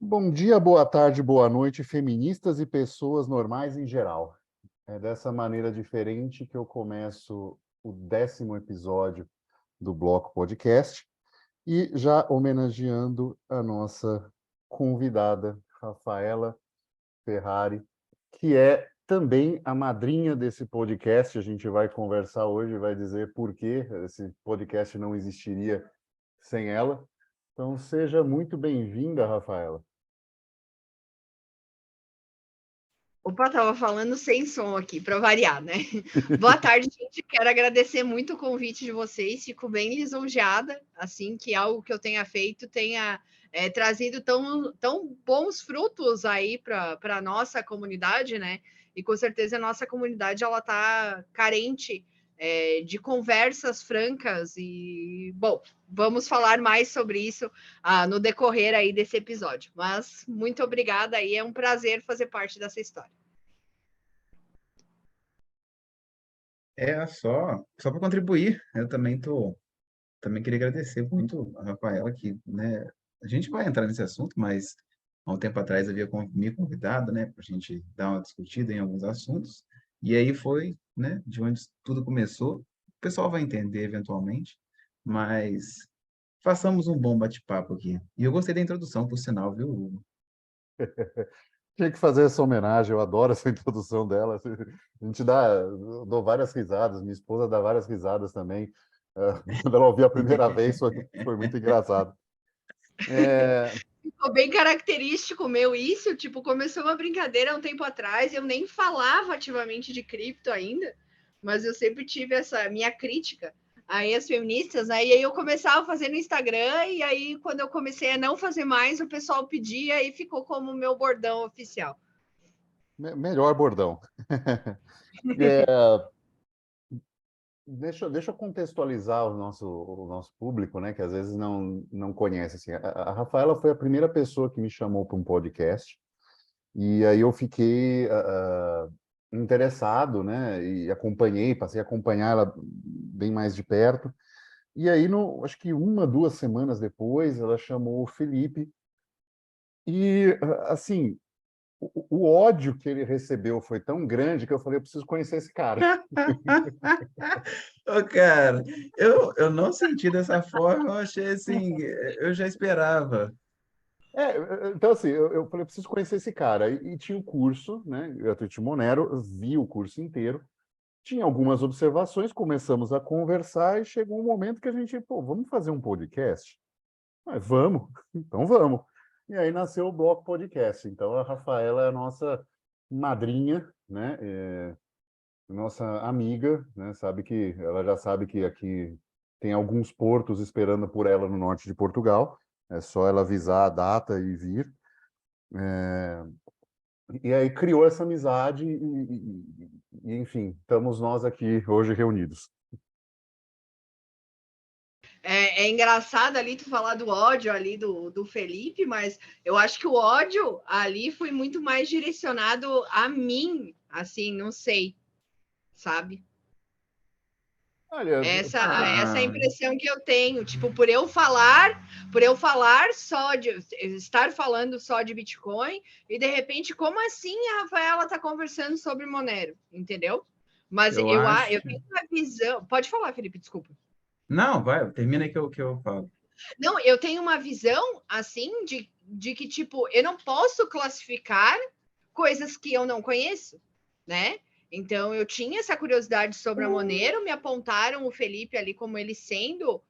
Bom dia, boa tarde, boa noite, feministas e pessoas normais em geral. É dessa maneira diferente que eu começo o 10º episódio do Bloco Podcast e já homenageando a nossa convidada, Rafaela Ferrari, que é também a madrinha desse podcast. A gente vai conversar hoje, vai dizer por que esse podcast não existiria sem ela. Então, seja muito bem-vinda, Rafaela. Opa, tava falando sem som aqui, para variar, né? Boa tarde, gente. Quero agradecer muito o convite de vocês. Fico bem lisonjeada, assim, que algo que eu tenha feito tenha trazido tão bons frutos aí para a nossa comunidade, né? E com certeza a nossa comunidade ela está carente de conversas francas e, bom, vamos falar mais sobre isso no decorrer aí desse episódio. Mas muito obrigada aí, é um prazer fazer parte dessa história. Só para contribuir, eu também queria agradecer muito a Rafaela, que, né, a gente vai entrar nesse assunto, mas há um tempo atrás havia me convidado, né, para a gente dar uma discutida em alguns assuntos, e aí foi, né, de onde tudo começou. O pessoal vai entender eventualmente, mas façamos um bom bate-papo aqui. E eu gostei da introdução, por sinal, viu, Hugo? Tinha que fazer essa homenagem, eu adoro essa introdução dela. A gente eu dou várias risadas, minha esposa dá várias risadas também. Quando ela ouviu a primeira vez, foi muito engraçado. Ficou bem característico meu isso, tipo, começou uma brincadeira há um tempo atrás, eu nem falava ativamente de cripto ainda, mas eu sempre tive essa minha crítica aí as feministas, né? E aí eu começava a fazer no Instagram, e aí quando eu comecei a não fazer mais, o pessoal pedia e ficou como meu bordão oficial. Melhor bordão. É, deixa eu contextualizar o nosso público, né, que às vezes não conhece. Assim. A Rafaela foi a primeira pessoa que me chamou para um podcast, e aí eu fiquei interessado, né, e passei a acompanhar ela bem mais de perto. E aí, acho que 2 semanas depois, ela chamou o Felipe, e assim, o ódio que ele recebeu foi tão grande que eu falei, eu preciso conhecer esse cara. Ô, cara, eu não senti dessa forma, eu achei assim, eu já esperava. Então assim, eu falei, eu preciso conhecer esse cara. E tinha o curso, né, Gratuito Monero, eu vi o curso inteiro, tinha algumas observações, começamos a conversar e chegou um momento que a gente, pô, vamos fazer um podcast? Mas vamos, então vamos. E aí nasceu o Bloco Podcast. Então a Rafaela é a nossa madrinha, né? Nossa amiga, né? Ela já sabe que aqui tem alguns portos esperando por ela no norte de Portugal. É só ela avisar a data e vir. E aí criou essa amizade enfim, estamos nós aqui hoje reunidos. É engraçado ali tu falar do ódio ali do Felipe, mas eu acho que o ódio ali foi muito mais direcionado a mim, assim, não sei, sabe? Olha, Essa é a Ah, impressão que eu tenho, tipo, por eu falar só de estar falando só de Bitcoin, e de repente, como assim a Rafaela está conversando sobre Monero, entendeu? Mas eu acho eu que... tenho uma visão. Pode falar, Felipe, desculpa. Não, vai, termina aí que eu falo. Não, eu tenho uma visão assim de que, tipo, eu não posso classificar coisas que eu não conheço, né? Então eu tinha essa curiosidade sobre a Monero, me apontaram o Felipe ali como ele sendo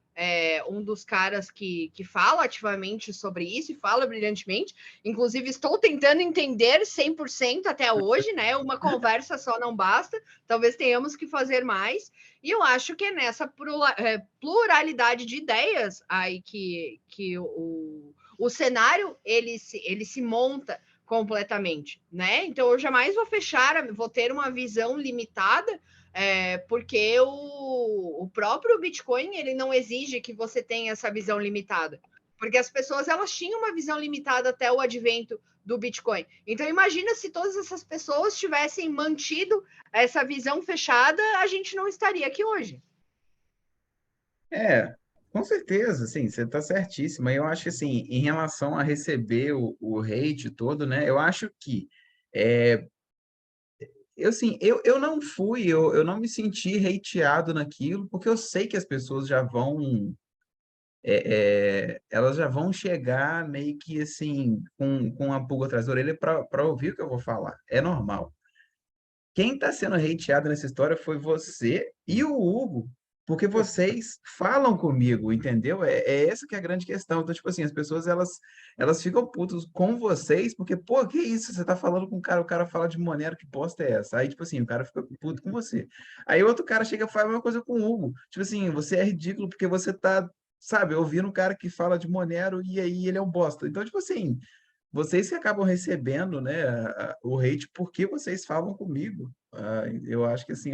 um dos caras que fala ativamente sobre isso e fala brilhantemente. Inclusive, estou tentando entender 100% até hoje, né? Uma conversa só não basta, talvez tenhamos que fazer mais. E eu acho que é nessa pluralidade de ideias aí que o cenário ele se monta completamente, né? Então eu jamais vou ter uma visão limitada, porque o próprio Bitcoin ele não exige que você tenha essa visão limitada, porque as pessoas elas tinham uma visão limitada até o advento do Bitcoin. Então imagina se todas essas pessoas tivessem mantido essa visão fechada, a gente não estaria aqui hoje. É, Com certeza, sim, você está certíssima. Eu acho que, assim, em relação a receber o hate todo, né? Eu acho que, é, assim, eu não fui, eu não me senti hateado naquilo, porque eu sei que as pessoas já vão, elas já vão chegar meio que, assim, com a pulga atrás da orelha para ouvir o que eu vou falar. É normal. Quem está sendo hateado nessa história foi você e o Hugo, porque vocês falam comigo, entendeu? É essa que é a grande questão. Então, tipo assim, as pessoas, elas ficam putas com vocês, porque, pô, que isso? Você tá falando com o cara fala de maneira, que bosta é essa? Aí, tipo assim, o cara fica puto com você. Aí outro cara chega e faz a mesma coisa com o Hugo. Tipo assim, você é ridículo porque você tá, sabe, ouvindo um cara que fala de Monero e aí ele é um bosta. Então, tipo assim, vocês que acabam recebendo, né, o hate porque vocês falam comigo. Eu acho que assim,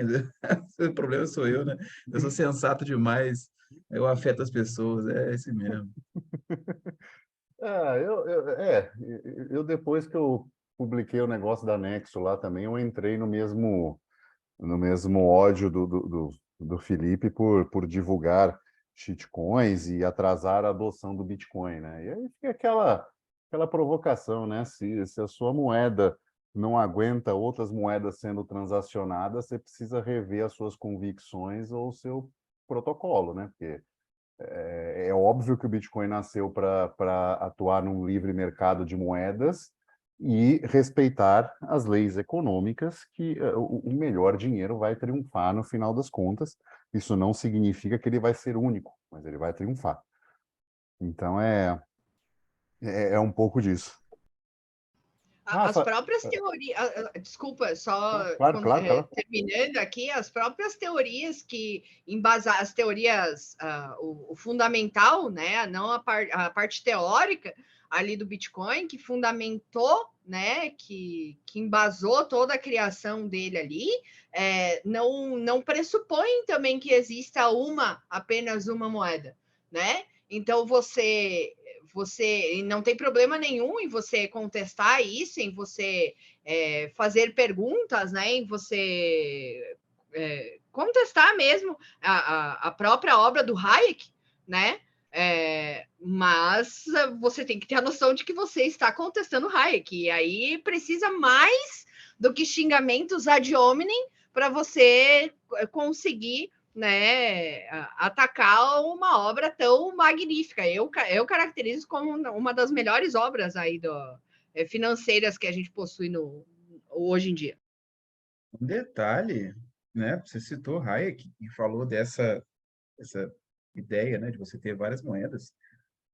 o problema sou eu, né? Eu sou sensato demais, eu afeto as pessoas, é esse mesmo. Eu depois que eu publiquei o negócio da Nexo lá também, eu entrei no mesmo ódio do Felipe por divulgar shitcoins e atrasar a adoção do Bitcoin, né? E aí fica aquela provocação, né? Se a sua moeda não aguenta outras moedas sendo transacionadas, você precisa rever as suas convicções ou o seu protocolo, né? Porque é óbvio que o Bitcoin nasceu para atuar num livre mercado de moedas e respeitar as leis econômicas, que o melhor dinheiro vai triunfar no final das contas. Isso não significa que ele vai ser único, mas ele vai triunfar. Então é um pouco disso. As Rafa, próprias teorias, desculpa, só claro, claro, claro. terminando aqui, as próprias teorias que embasam as teorias, o fundamental, né, não a parte teórica ali do Bitcoin, que fundamentou, né, que embasou toda a criação dele ali, não pressupõe também que exista apenas uma moeda, né? Então você não tem problema nenhum em você contestar isso, em você fazer perguntas, né? Em você contestar mesmo a própria obra do Hayek, né? Mas você tem que ter a noção de que você está contestando Hayek, e aí precisa mais do que xingamentos ad hominem para você conseguir, né, atacar uma obra tão magnífica. Eu caracterizo como uma das melhores obras aí financeiras que a gente possui hoje em dia. Um detalhe, né? Você citou Hayek e falou essa ideia, né, de você ter várias moedas.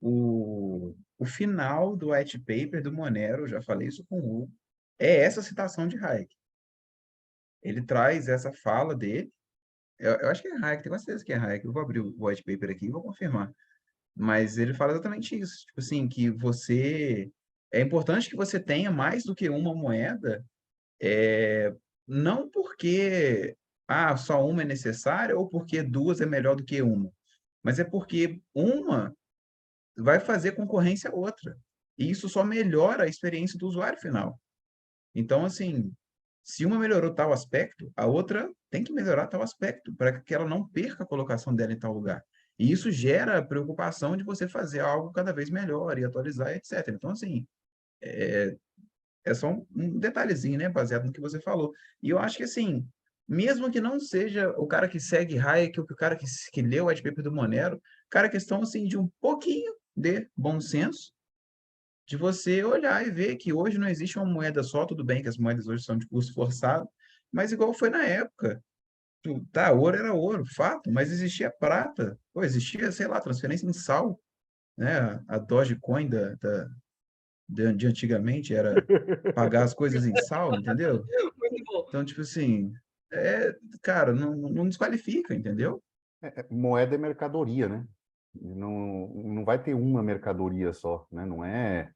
O final do white paper do Monero, já falei isso com o Hugo, é essa citação de Hayek. Ele traz essa fala dele. Eu acho que é Hayek, tenho certeza que é Hayek. Eu vou abrir o white paper aqui e vou confirmar. Mas ele fala exatamente isso. Tipo assim, que você... É importante que você tenha mais do que uma moeda, não porque só uma é necessária ou porque duas é melhor do que uma, mas é porque uma vai fazer concorrência a outra. E isso só melhora a experiência do usuário final. Então, assim, se uma melhorou tal aspecto, a outra tem que melhorar tal aspecto, para que ela não perca a colocação dela em tal lugar. E isso gera a preocupação de você fazer algo cada vez melhor e atualizar, etc. Então, assim, é só um detalhezinho, né, baseado no que você falou. E eu acho que, assim, mesmo que não seja o cara que segue Hayek, ou que o cara que leu o white paper do Monero, cara, a questão, assim, de um pouquinho de bom senso, de você olhar e ver que hoje não existe uma moeda só, tudo bem que as moedas hoje são de curso forçado, mas igual foi na época. Tá, ouro era ouro, fato, mas existia prata, pô, existia, sei lá, transferência em sal, né? A Dogecoin de antigamente era pagar as coisas em sal, entendeu? Muito bom. Então, tipo assim, cara, não desqualifica, entendeu? Moeda é mercadoria, né? Não vai ter uma mercadoria só, né? Não é.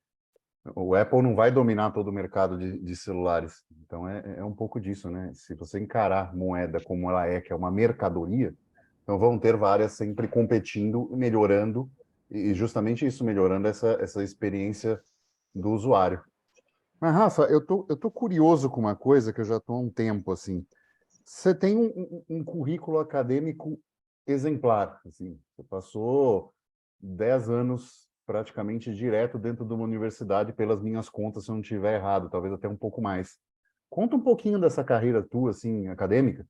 O Apple não vai dominar todo o mercado de celulares. Então é um pouco disso, né? Se você encarar moeda como ela é, que é uma mercadoria, então vão ter várias sempre competindo, melhorando, e justamente isso, melhorando essa experiência do usuário. Mas, Rafa, eu tô curioso com uma coisa que eu já estou há um tempo assim. Você tem um currículo acadêmico exemplar, assim. Você passou 10 anos praticamente direto dentro de uma universidade, pelas minhas contas, se eu não estiver errado, talvez até um pouco mais. Conta um pouquinho dessa carreira tua, assim, acadêmica.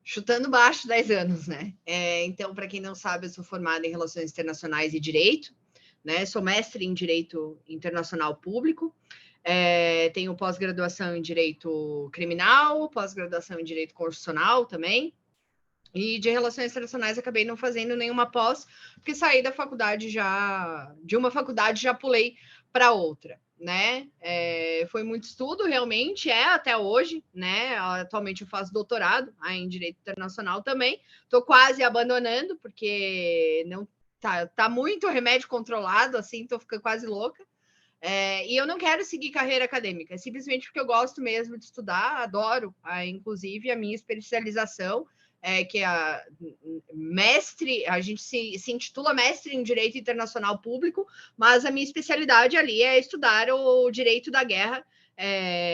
Chutando baixo 10 anos, né? Então, para quem não sabe, eu sou formada em Relações Internacionais e Direito, né? Sou mestre em Direito Internacional Público, tenho pós-graduação em Direito Criminal, pós-graduação em Direito Constitucional também, e de Relações Internacionais acabei não fazendo nenhuma pós, porque saí da faculdade de uma faculdade já pulei para outra, né? Foi muito estudo, realmente, até hoje, né? Atualmente eu faço doutorado em Direito Internacional também. Estou quase abandonando, porque não tá muito remédio controlado, assim, estou ficando quase louca. E eu não quero seguir carreira acadêmica, simplesmente porque eu gosto mesmo de estudar, adoro, inclusive, a minha especialização, que é a mestre, a gente se intitula mestre em Direito Internacional Público, mas a minha especialidade ali é estudar o direito da guerra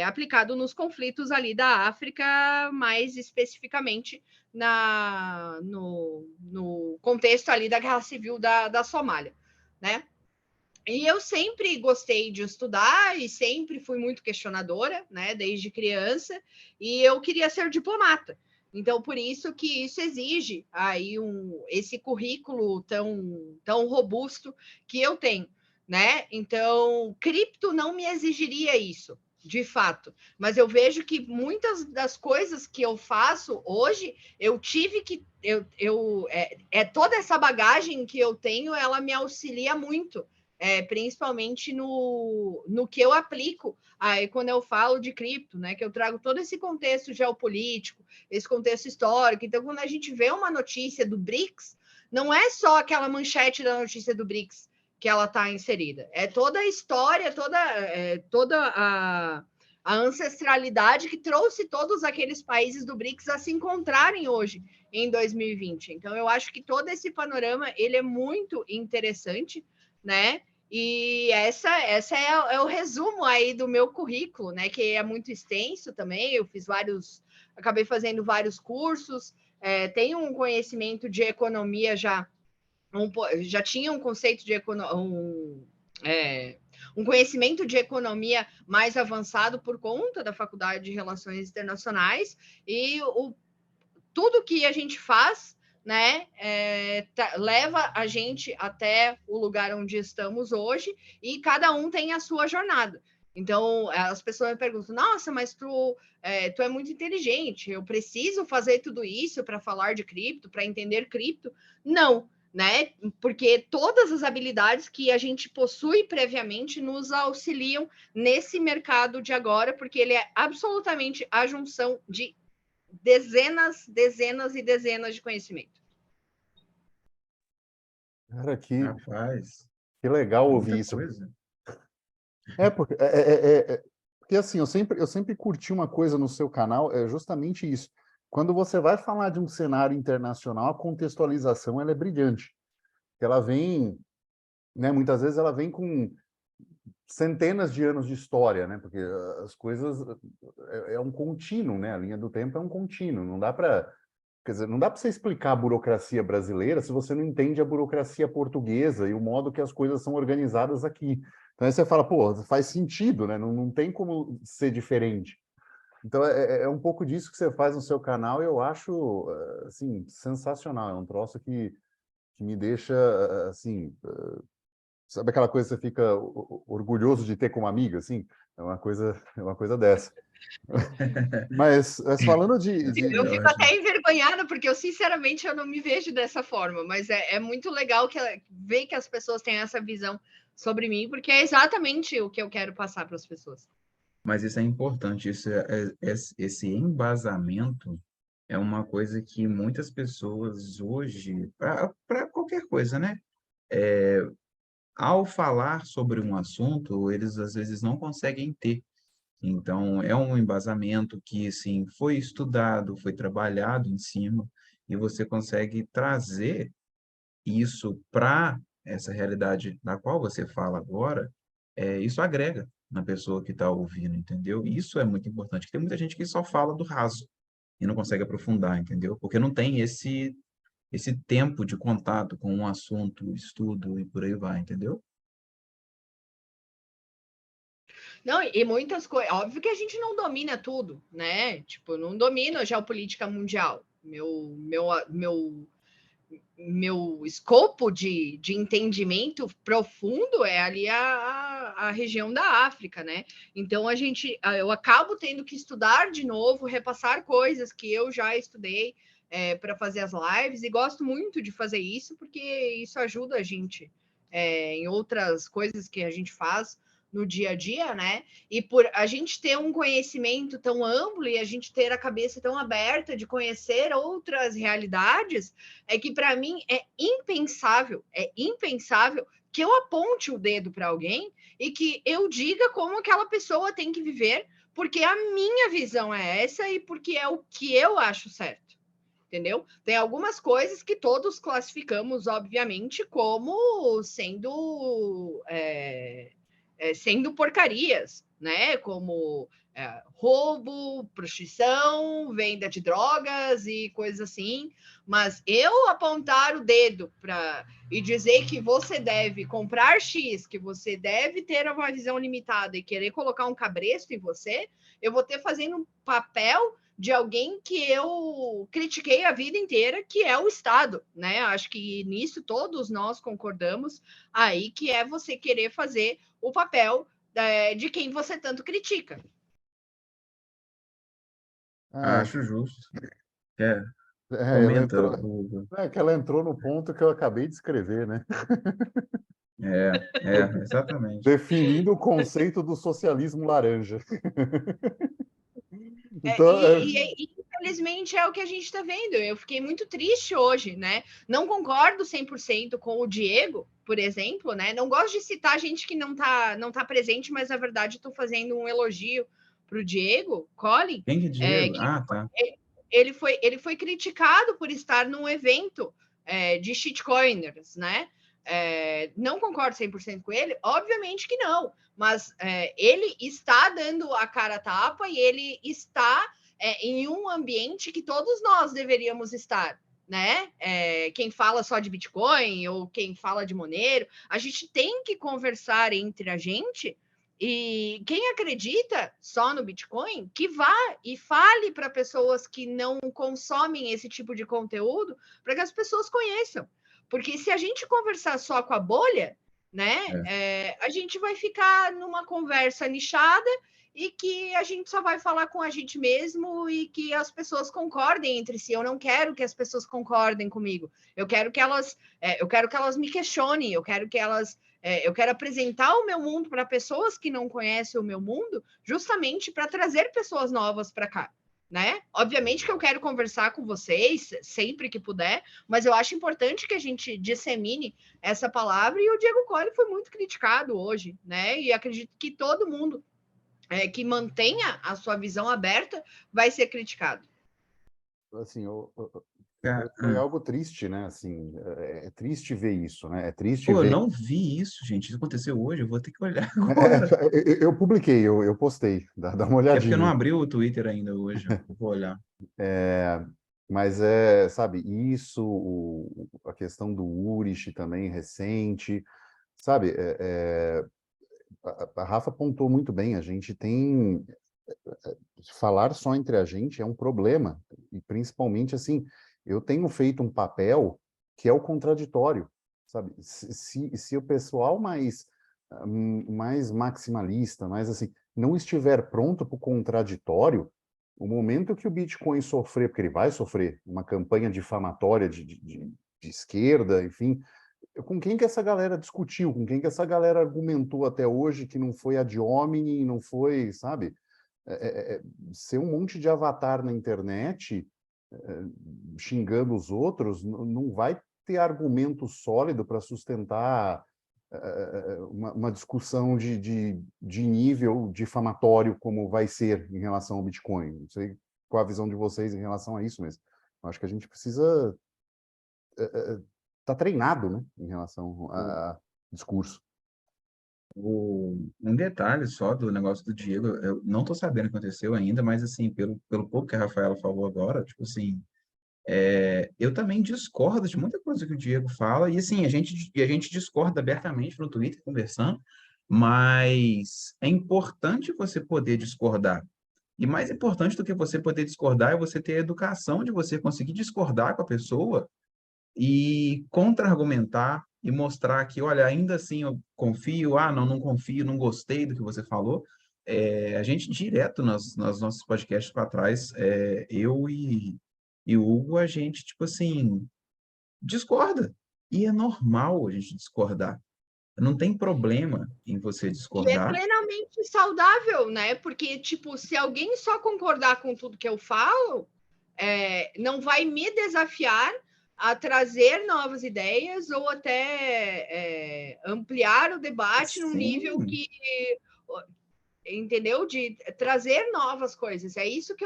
aplicado nos conflitos ali da África, mais especificamente no contexto ali da Guerra Civil da Somália, né? E eu sempre gostei de estudar e sempre fui muito questionadora, né, desde criança, e eu queria ser diplomata. Então, por isso que isso exige aí esse currículo tão robusto que eu tenho, né? Então, cripto não me exigiria isso, de fato. Mas eu vejo que muitas das coisas que eu faço hoje, eu tive que toda essa bagagem que eu tenho, ela me auxilia muito, principalmente no que eu aplico aí quando eu falo de cripto, né? Que eu trago todo esse contexto geopolítico, esse contexto histórico. Então, quando a gente vê uma notícia do BRICS, não é só aquela manchete da notícia do BRICS que ela está inserida, é toda a história, toda a ancestralidade que trouxe todos aqueles países do BRICS a se encontrarem hoje em 2020. Então, eu acho que todo esse panorama ele é muito interessante, né? E essa é o resumo aí do meu currículo, né? Que é muito extenso também. Eu acabei fazendo vários cursos, tenho um conhecimento de economia já tinha um conceito de um conhecimento de economia mais avançado por conta da Faculdade de Relações Internacionais, e tudo que a gente faz, né, leva a gente até o lugar onde estamos hoje, e cada um tem a sua jornada. Então, as pessoas me perguntam, nossa, mas tu é muito inteligente, eu preciso fazer tudo isso para falar de cripto, para entender cripto? Não, né? Porque todas as habilidades que a gente possui previamente nos auxiliam nesse mercado de agora, porque ele é absolutamente a junção de dezenas e dezenas de conhecimento. Cara, Rapaz, que legal muita ouvir isso. coisa. Porque assim, eu sempre curti uma coisa no seu canal, é justamente isso. Quando você vai falar de um cenário internacional, a contextualização ela é brilhante. Ela vem, né, muitas vezes ela vem com centenas de anos de história, né? Porque as coisas é um contínuo, né? A linha do tempo é um contínuo. Não dá para, quer dizer, não dá para você explicar a burocracia brasileira se você não entende a burocracia portuguesa e o modo que as coisas são organizadas aqui. Então aí você fala, pô, faz sentido, né? Não tem como ser diferente. Então é um pouco disso que você faz no seu canal e eu acho assim sensacional. É um troço que me deixa assim, sabe aquela coisa que você fica orgulhoso de ter como amiga, assim? É uma coisa dessa. Mas falando Eu É fico ótimo. até envergonhada, porque eu, sinceramente, eu não me vejo dessa forma, mas é muito legal ver que as pessoas têm essa visão sobre mim, porque é exatamente o que eu quero passar para as pessoas. Mas isso é importante, esse embasamento é uma coisa que muitas pessoas hoje, para qualquer coisa, né? Ao falar sobre um assunto, eles às vezes não conseguem ter. Então, é um embasamento que, sim, foi estudado, foi trabalhado em cima, e você consegue trazer isso para essa realidade da qual você fala agora, isso agrega na pessoa que está ouvindo, entendeu? Isso é muito importante, porque tem muita gente que só fala do raso, e não consegue aprofundar, entendeu? Porque não tem esse tempo de contato com um assunto, estudo e por aí vai, entendeu? Não, e muitas coisas. Óbvio que a gente não domina tudo, né? Tipo, não domina a geopolítica mundial. Meu escopo de entendimento profundo é ali a região da África, né? Então eu acabo tendo que estudar de novo, repassar coisas que eu já estudei para fazer as lives, e gosto muito de fazer isso, porque isso ajuda a gente em outras coisas que a gente faz no dia a dia, né? E por a gente ter um conhecimento tão amplo e a gente ter a cabeça tão aberta de conhecer outras realidades, é que para mim é impensável que eu aponte o dedo para alguém e que eu diga como aquela pessoa tem que viver, porque a minha visão é essa e porque é o que eu acho certo. Entendeu? Tem algumas coisas que todos classificamos, obviamente, como sendo porcarias, né? Como roubo, prostituição, venda de drogas e coisas assim. Mas eu apontar o dedo e dizer que você deve comprar X, que você deve ter uma visão limitada e querer colocar um cabresto em você, eu vou ter fazendo um papel de alguém que eu critiquei a vida inteira, que é o Estado, né? Acho que nisso todos nós concordamos aí, que é você querer fazer o papel de quem você tanto critica. É, Acho justo. É, ela comenta, entrou, Hugo. que ela entrou no ponto que eu acabei de escrever, né? Exatamente. Definindo o conceito do socialismo laranja. É, Então, e infelizmente é o que a gente está vendo. Eu fiquei muito triste hoje, né? Não concordo 100% com o Diego, por exemplo, né? Não gosto de citar gente que não tá presente, mas na verdade estou fazendo um elogio para o Diego Collin, Quem que é Diego? que Ah, tá. ele foi criticado por estar num evento de shitcoiners, né? Não concordo 100% com ele, obviamente que não, mas ele está dando a cara a tapa e ele está em um ambiente que todos nós deveríamos estar, né? Quem fala só de Bitcoin ou quem fala de Monero, a gente tem que conversar entre a gente. E quem acredita só no Bitcoin, que vá e fale para pessoas que não consomem esse tipo de conteúdo, para que as pessoas conheçam. Porque se a gente conversar só com a bolha, né, a gente vai ficar numa conversa nichada e que a gente só vai falar com a gente mesmo e que as pessoas concordem entre si. Eu não quero que as pessoas concordem comigo. Eu quero que elas me questionem. Eu quero apresentar o meu mundo para pessoas que não conhecem o meu mundo, justamente para trazer pessoas novas para cá, né? Obviamente que eu quero conversar com vocês sempre que puder, mas eu acho importante que a gente dissemine essa palavra, e o Diego Colli foi muito criticado hoje, né? E acredito que todo mundo que mantenha a sua visão aberta vai ser criticado. assim, Ca- foi ah. algo triste, né? Assim, é triste ver isso, né? É triste Pô, eu ver. não vi isso, gente. Isso aconteceu hoje, eu vou ter que olhar agora. Eu publiquei, eu postei, dá uma É porque eu não olhadinha. abri o Twitter ainda hoje. Eu vou olhar. Mas sabe, isso, a questão do Urich também recente, sabe? A Rafa apontou muito bem, a gente tem. Falar só entre a gente é um problema, e principalmente assim, eu tenho feito um papel que é o contraditório, sabe? Se o pessoal mais maximalista, mais assim, não estiver pronto para o contraditório, o momento que o Bitcoin sofrer, porque ele vai sofrer uma campanha difamatória de esquerda, enfim, com quem que essa galera discutiu, com quem que essa galera argumentou até hoje que não foi ad hominem, não foi, sabe? Ser um monte de avatar na internet xingando os outros não vai ter argumento sólido para sustentar uma discussão de nível difamatório como vai ser em relação ao Bitcoin. Não sei qual a visão de vocês em relação a isso, mas acho que a gente precisa estar treinado, né, em relação a discurso. Um detalhe só do negócio do Diego, eu não tô sabendo o que aconteceu ainda, mas assim, pelo pouco que a Rafaela falou agora, tipo assim, eu também discordo de muita coisa que o Diego fala, e assim, a gente discorda abertamente no Twitter, conversando, mas é importante você poder discordar. E mais importante do que você poder discordar é você ter a educação de você conseguir discordar com a pessoa e contra-argumentar e mostrar que, olha, ainda assim eu confio, não, não confio, não gostei do que você falou. A gente direto nas nossos podcasts para trás, eu e o Hugo, a gente, tipo assim, discorda. E é normal a gente discordar. Não tem problema em você E é discordar. plenamente saudável, né? Porque, tipo, se alguém só concordar com tudo que eu falo, não vai me desafiar a trazer novas ideias ou até ampliar o debate num nível Sim, que, entendeu? De trazer novas coisas. É isso que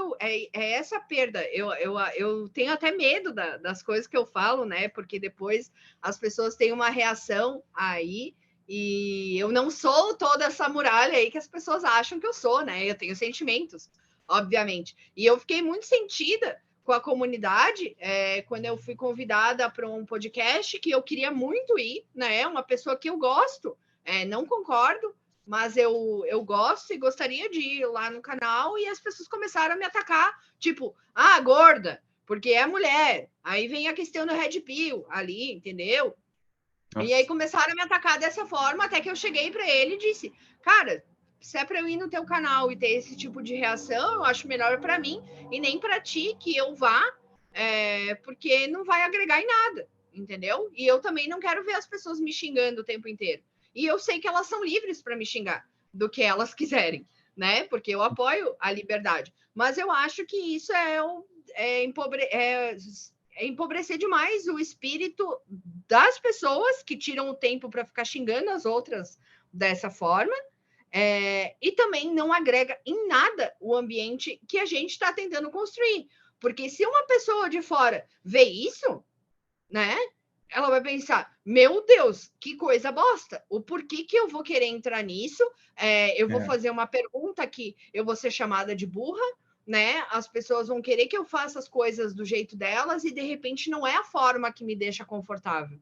é essa perda. Eu tenho até medo das coisas que eu falo, né? Porque depois as pessoas têm uma reação aí. E eu não sou toda essa muralha aí que as pessoas acham que eu sou, né? Eu tenho sentimentos, obviamente. E eu fiquei muito sentida com a comunidade quando eu fui convidada para um podcast que eu queria muito ir, né? Uma pessoa que eu gosto, não concordo, mas eu gosto e gostaria de ir lá no canal, e as pessoas começaram a me atacar, tipo, gorda, porque é mulher. Aí vem a questão do Red Pill ali, entendeu? E aí nossa, começaram a me atacar dessa forma, até que eu cheguei para ele e disse, cara, se é para eu ir no teu canal e ter esse tipo de reação, eu acho melhor para mim e nem para ti que eu vá, porque não vai agregar em nada, entendeu? E eu também não quero ver as pessoas me xingando o tempo inteiro. E eu sei que elas são livres para me xingar do que elas quiserem, né? Porque eu apoio a liberdade. Mas eu acho que isso empobrecer demais o espírito das pessoas que tiram o tempo para ficar xingando as outras dessa forma, e também não agrega em nada o ambiente que a gente está tentando construir. Porque se uma pessoa de fora vê isso, né? Ela vai pensar: meu Deus, que coisa bosta! O porquê que eu vou querer entrar nisso? Eu vou é. fazer uma pergunta que eu vou ser chamada de burra, né? As pessoas vão querer que eu faça as coisas do jeito delas e de repente não é a forma que me deixa confortável,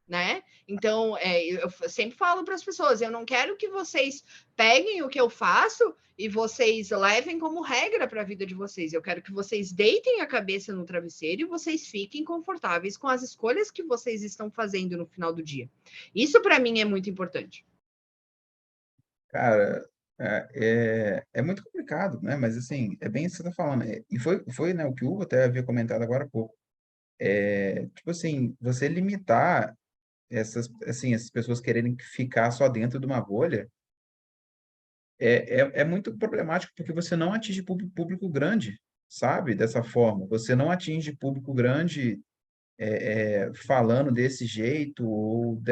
né? Então, eu sempre falo para as pessoas: eu não quero que vocês peguem o que eu faço e vocês levem como regra para a vida de vocês. Eu quero que vocês deitem a cabeça no travesseiro e vocês fiquem confortáveis com as escolhas que vocês estão fazendo no final do dia. Isso, para mim, é muito importante. Cara, é muito complicado, né? Mas assim, é bem isso que você está falando. E foi, né, o que o Hugo até havia comentado agora há pouco. Tipo assim, você limitar essas pessoas quererem ficar só dentro de uma bolha é muito problemático porque você não atinge público grande, sabe? Dessa forma. Você não atinge público grande falando desse jeito ou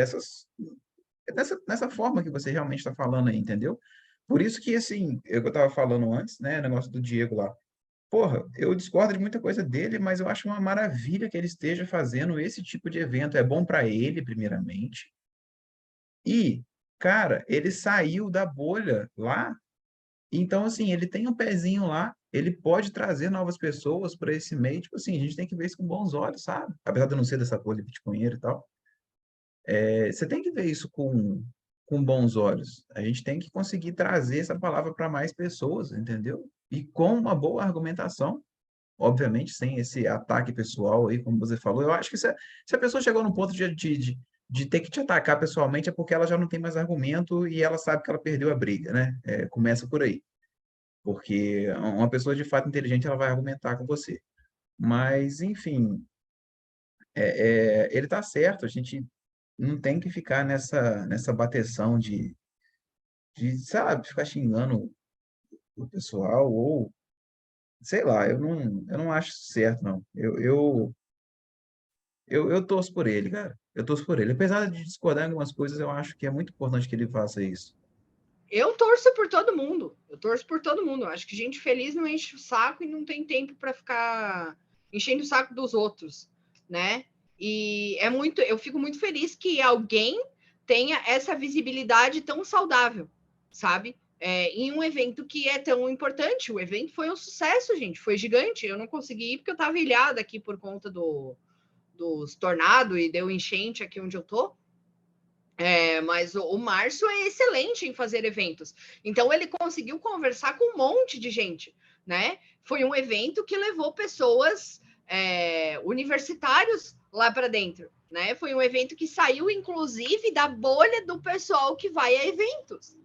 nessa forma que você realmente está falando aí, entendeu? Por isso que, assim, eu estava falando antes, né, negócio do Diego lá. Porra, eu discordo de muita coisa dele, mas eu acho uma maravilha que ele esteja fazendo esse tipo de evento. É bom para ele, primeiramente. E, cara, ele saiu da bolha lá. Então, assim, ele tem um pezinho lá. Ele pode trazer novas pessoas para esse meio. Tipo assim, a gente tem que ver isso com bons olhos, sabe? Apesar de eu não ser dessa bolha bitcoinheira e tal. Você tem que ver isso com bons olhos. A gente tem que conseguir trazer essa palavra para mais pessoas, entendeu? E com uma boa argumentação, obviamente, sem esse ataque pessoal aí, como você falou. Eu acho que se a pessoa chegou num ponto de ter que te atacar pessoalmente, é porque ela já não tem mais argumento e ela sabe que ela perdeu a briga, né? Começa por aí. Porque uma pessoa de fato inteligente, ela vai argumentar com você. Mas, enfim, ele está certo, a gente não tem que ficar nessa bateção sabe, ficar xingando o pessoal, ou, sei lá, eu não acho certo, não. Eu torço por ele, cara. Eu torço por ele. Apesar de discordar em algumas coisas, eu acho que é muito importante que ele faça isso. Eu torço por todo mundo. Eu torço por todo mundo. Eu acho que gente feliz não enche o saco e não tem tempo para ficar enchendo o saco dos outros, né? E eu fico muito feliz que alguém tenha essa visibilidade tão saudável, sabe? Em um evento que é tão importante. O evento foi um sucesso, gente, foi gigante. Eu não consegui ir porque eu estava ilhada aqui por conta dos tornados e deu enchente aqui onde eu tô. Mas o Márcio é excelente em fazer eventos. Então, ele conseguiu conversar com um monte de gente, né? Foi um evento que levou pessoas universitários lá para dentro, né? Foi um evento que saiu, inclusive, da bolha do pessoal que vai a eventos.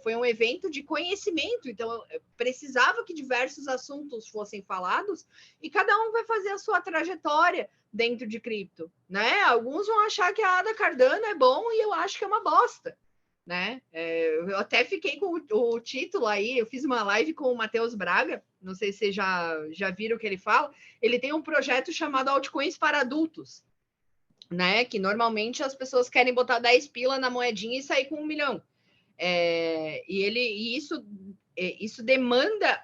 Foi um evento de conhecimento, então precisava que diversos assuntos fossem falados e cada um vai fazer a sua trajetória dentro de cripto, né? Alguns vão achar que a Ada Cardano é bom e eu acho que é uma bosta, né? Eu até fiquei com o título aí, eu fiz uma live com o Matheus Braga, não sei se vocês já viram o que ele fala, ele tem um projeto chamado Altcoins para Adultos, né? Que normalmente as pessoas querem botar 10 pila na moedinha e sair com 1 milhão. E isso demanda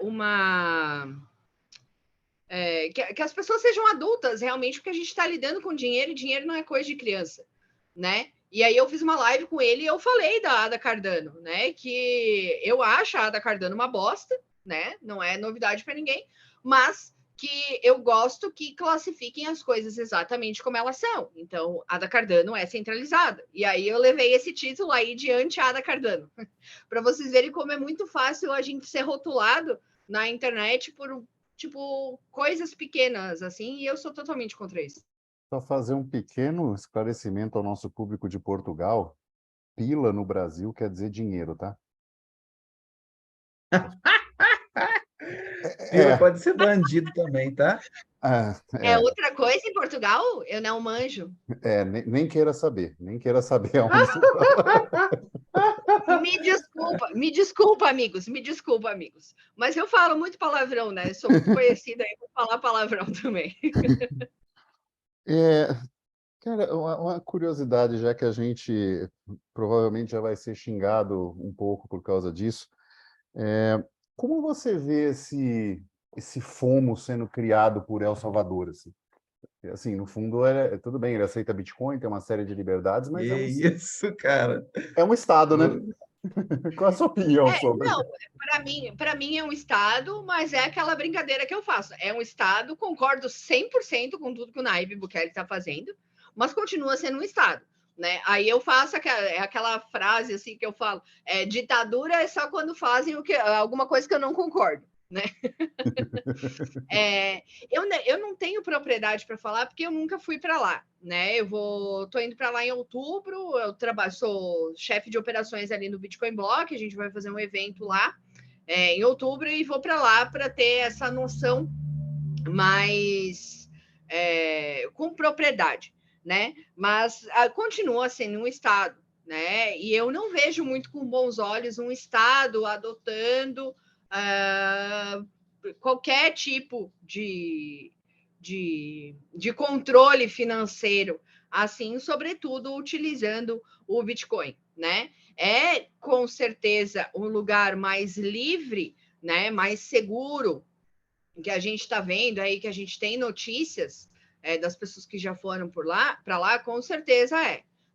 que as pessoas sejam adultas realmente, porque a gente está lidando com dinheiro e dinheiro não é coisa de criança, né? E aí eu fiz uma live com ele e eu falei da Ada Cardano, né? Que eu acho a Ada Cardano uma bosta, né? Não é novidade para ninguém, mas que eu gosto que classifiquem as coisas exatamente como elas são. Então, a Ada Cardano é centralizada. E aí eu levei esse título aí de anti-Ada Cardano, para vocês verem como é muito fácil a gente ser rotulado na internet por, tipo, coisas pequenas, assim, e eu sou totalmente contra isso. Só fazer um pequeno esclarecimento ao nosso público de Portugal. Pila no Brasil quer dizer dinheiro, tá? Pila pode ser bandido também, tá? É outra coisa em Portugal? Eu não manjo. Nem queira saber, nem queira saber aonde você fala. Me desculpa, amigos. Mas eu falo muito palavrão, né? Sou conhecida aí por falar palavrão também. Cara, uma curiosidade, já que a gente provavelmente já vai ser xingado um pouco por causa disso, como você vê esse FOMO sendo criado por El Salvador, assim? Assim, no fundo, tudo bem, ele aceita Bitcoin, tem uma série de liberdades, mas Isso, cara. é um Estado, né? Qual a sua opinião sobre? Não, para mim é um Estado, mas é aquela brincadeira que eu faço. É um Estado, concordo 100% com tudo que o Nayib Bukele está fazendo, mas continua sendo um Estado. Né? Aí eu faço aquela frase assim que eu falo: ditadura é só quando fazem alguma coisa que eu não concordo. Né? Eu não tenho propriedade para falar porque eu nunca fui para lá, né? Tô indo para lá em outubro. Eu sou chefe de operações ali no Bitcoin Block. A gente vai fazer um evento lá em outubro e vou para lá para ter essa noção mais com propriedade, né? Mas continua sendo um estado, né? E eu não vejo muito com bons olhos um estado adotando qualquer tipo de controle financeiro, assim, sobretudo utilizando o Bitcoin, né? É com certeza um lugar mais livre, né? Mais seguro, que a gente está vendo aí, que a gente tem notícias das pessoas que já foram para lá, com certeza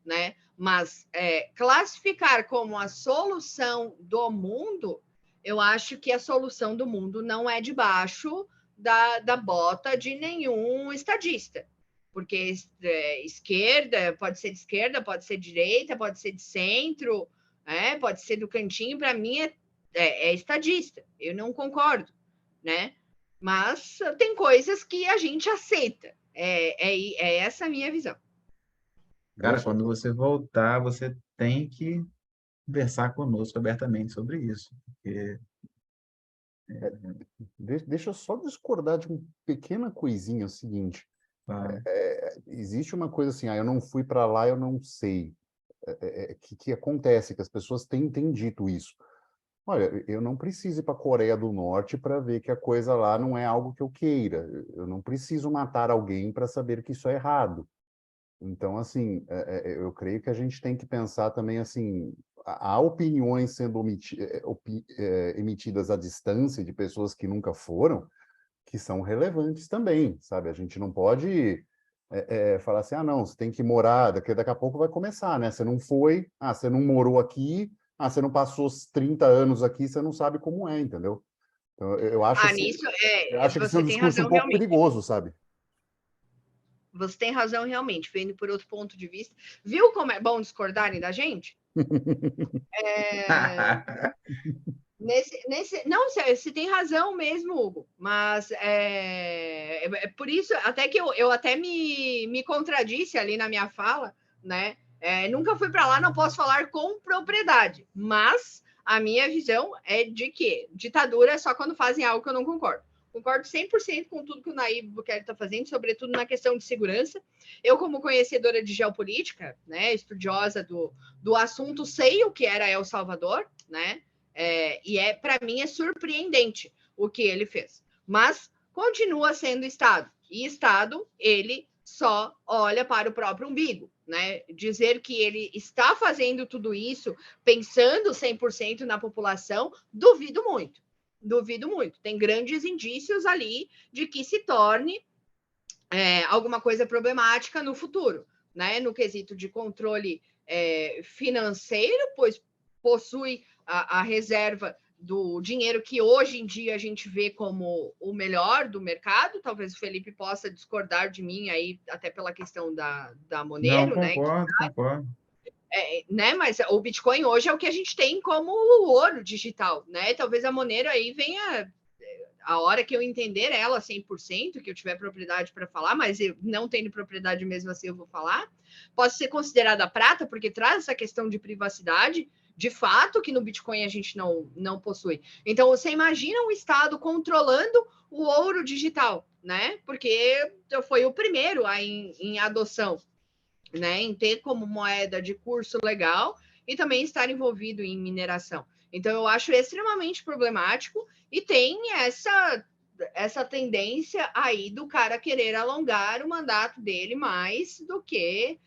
né? Mas classificar como a solução do mundo, eu acho que a solução do mundo não é debaixo da bota de nenhum estadista. Porque esquerda, pode ser de esquerda, pode ser de direita, pode ser de centro, pode ser do cantinho, para mim é estadista. Eu não concordo, né? Mas tem coisas que a gente aceita. É essa a minha visão. Cara, quando você voltar, você tem que conversar conosco abertamente sobre isso. Porque Deixa eu só discordar de uma pequena coisinha, é o seguinte. Existe uma coisa assim, eu não fui para lá, eu não sei. Que acontece, que as pessoas têm dito isso. Olha, eu não preciso ir para a Coreia do Norte para ver que a coisa lá não é algo que eu queira. Eu não preciso matar alguém para saber que isso é errado. Então, assim, eu creio que a gente tem que pensar também, assim, há opiniões sendo emitidas à distância de pessoas que nunca foram, que são relevantes também, sabe? A gente não pode falar assim, não, você tem que morar, daqui a pouco vai começar, né? Você não foi, você não morou aqui, você não passou os 30 anos aqui, você não sabe como é, entendeu? Então, Nisso eu acho que esse é você um tem discurso um razão pouco realmente. perigoso, sabe? Você tem razão realmente, vendo por outro ponto de vista. Viu como é bom discordarem da gente? Não, você tem razão mesmo, Hugo, mas por isso, até que eu até me contradisse ali na minha fala, né? Nunca fui para lá, não posso falar com propriedade, mas a minha visão é de que ditadura é só quando fazem algo que eu não concordo. Concordo 100% com tudo que o Nayib Bukele está fazendo, sobretudo na questão de segurança. Eu, como conhecedora de geopolítica, né, estudiosa do assunto, sei o que era El Salvador, né? Para mim é surpreendente o que ele fez. Mas continua sendo Estado. E Estado, ele só olha para o próprio umbigo. Né? Dizer que ele está fazendo tudo isso pensando 100% na população, duvido muito. Duvido muito. Tem grandes indícios ali de que se torne alguma coisa problemática no futuro, né? No quesito de controle financeiro, pois possui a reserva do dinheiro que hoje em dia a gente vê como o melhor do mercado. Talvez o Felipe possa discordar de mim aí, até pela questão da Não, Monero, né? concordo. Né? Mas o Bitcoin hoje é o que a gente tem como o ouro digital, né? Talvez a Monero aí venha a hora que eu entender ela 100%, que eu tiver propriedade para falar, mas eu não tendo propriedade mesmo assim, eu vou falar, pode ser considerada prata, porque traz essa questão de privacidade, de fato, que no Bitcoin a gente não possui. Então, você imagina um Estado controlando o ouro digital, né? Porque foi o primeiro em adoção, né? Em ter como moeda de curso legal e também estar envolvido em mineração. Então, eu acho extremamente problemático e tem essa tendência aí do cara querer alongar o mandato dele mais do que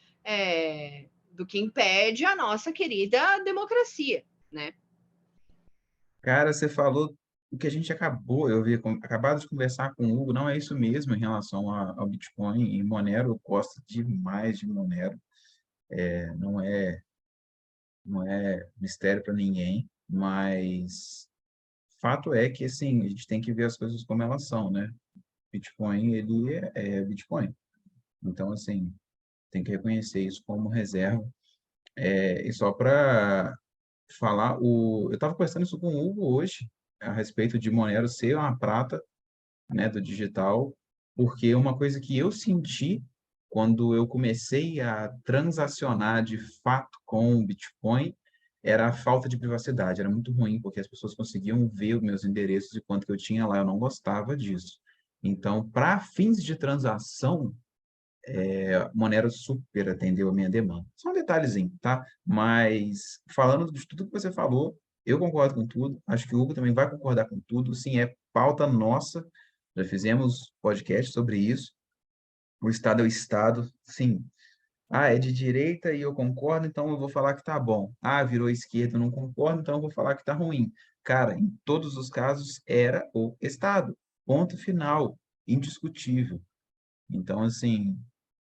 impede a nossa querida democracia, né? Cara, você falou o que a gente acabado de conversar com o Hugo, não é isso mesmo em relação ao Bitcoin e Monero. Eu gosto demais de Monero, não é mistério para ninguém, mas fato é que assim, a gente tem que ver as coisas como elas são, né? Bitcoin, ele é Bitcoin. Então, assim, tem que reconhecer isso como reserva. E só para falar, eu estava conversando isso com o Hugo hoje, a respeito de Monero ser uma prata, né, do digital, porque uma coisa que eu senti quando eu comecei a transacionar de fato com o Bitcoin era a falta de privacidade. Era muito ruim, porque as pessoas conseguiam ver os meus endereços e quanto que eu tinha lá. Eu não gostava disso. Então, para fins de transação, Monero super atendeu a minha demanda. Só um detalhezinho, tá? Mas, falando de tudo que você falou, eu concordo com tudo. Acho que o Hugo também vai concordar com tudo. Sim, é pauta nossa. Já fizemos podcast sobre isso. O Estado é o Estado. Sim. É de direita e eu concordo, então eu vou falar que tá bom. Virou esquerda, eu não concordo, então eu vou falar que tá ruim. Cara, em todos os casos, era o Estado. Ponto final. Indiscutível. Então, assim,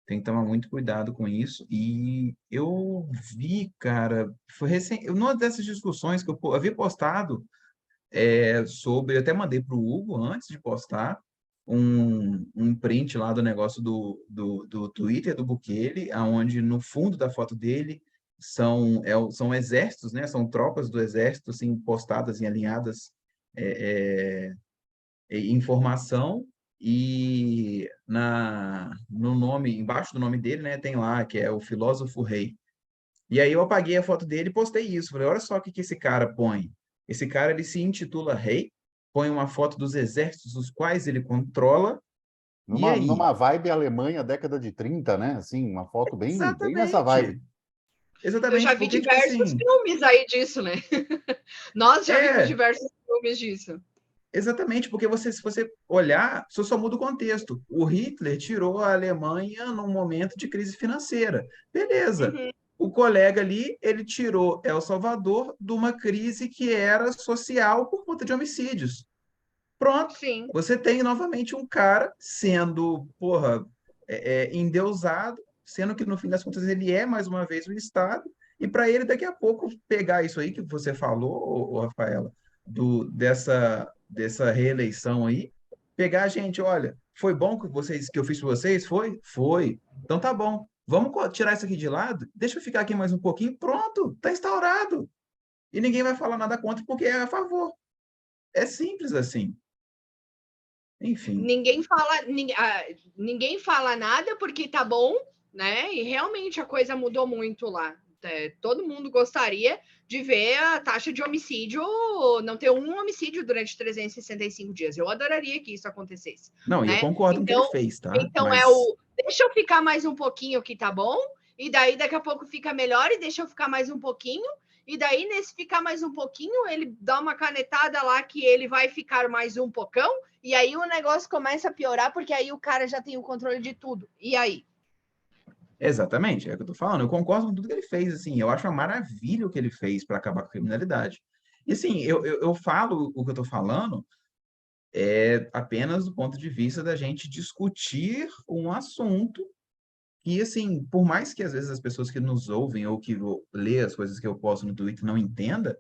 tem que tomar muito cuidado com isso. E eu vi, cara, foi recente, numa dessas discussões que eu havia postado sobre, eu até mandei para o Hugo antes de postar, um print lá do negócio do Twitter do Bukele, onde no fundo da foto dele são exércitos, né? São tropas do exército, assim, postadas em alinhadas em formação, e no nome, embaixo do nome dele, né, tem lá que é o filósofo rei. E aí eu apaguei a foto dele e postei isso. Falei, olha só o que esse cara põe. Esse cara, ele se intitula rei, põe uma foto dos exércitos os quais ele controla, e aí? Numa vibe Alemanha, década de 30, né? Assim, uma foto bem nessa Exatamente. vibe. Eu já Exatamente, vi porque, tipo diversos assim, filmes aí disso, né? Nós já vimos é, diversos filmes disso. exatamente, porque se você olhar, só muda o contexto. O Hitler tirou a Alemanha num momento de crise financeira. Beleza. Uhum, O colega ali, ele tirou El Salvador de uma crise que era social por conta de homicídios. Pronto. sim. Você tem novamente um cara sendo, porra, endeusado, sendo que, no fim das contas, ele é, mais uma vez, o Estado, e para ele, daqui a pouco, pegar isso aí que você falou, Rafaela, dessa reeleição aí, pegar a gente, olha, foi bom que eu fiz para vocês? Foi? Foi. Então tá bom. Vamos tirar isso aqui de lado, deixa eu ficar aqui mais um pouquinho, pronto, tá instaurado. E ninguém vai falar nada contra porque é a favor. É simples assim. Enfim. Ninguém fala nada porque tá bom, né? E realmente a coisa mudou muito lá. Todo mundo gostaria de ver a taxa de homicídio, não ter um homicídio durante 365 dias. Eu adoraria que isso acontecesse. Não, e eu Né? concordo com o que ele fez, tá? Então Mas deixa eu ficar mais um pouquinho que tá bom, e daí daqui a pouco fica melhor, e deixa eu ficar mais um pouquinho, e daí nesse ficar mais um pouquinho, ele dá uma canetada lá que ele vai ficar mais um pocão, e aí o negócio começa a piorar, porque aí o cara já tem o controle de tudo. E aí? exatamente, é o que eu tô falando. Eu concordo com tudo que ele fez, assim. Eu acho uma maravilha o que ele fez para acabar com a criminalidade. E, assim, eu falo o que eu tô falando apenas do ponto de vista da gente discutir um assunto que, assim, por mais que às vezes as pessoas que nos ouvem ou que lê as coisas que eu posto no Twitter não entenda,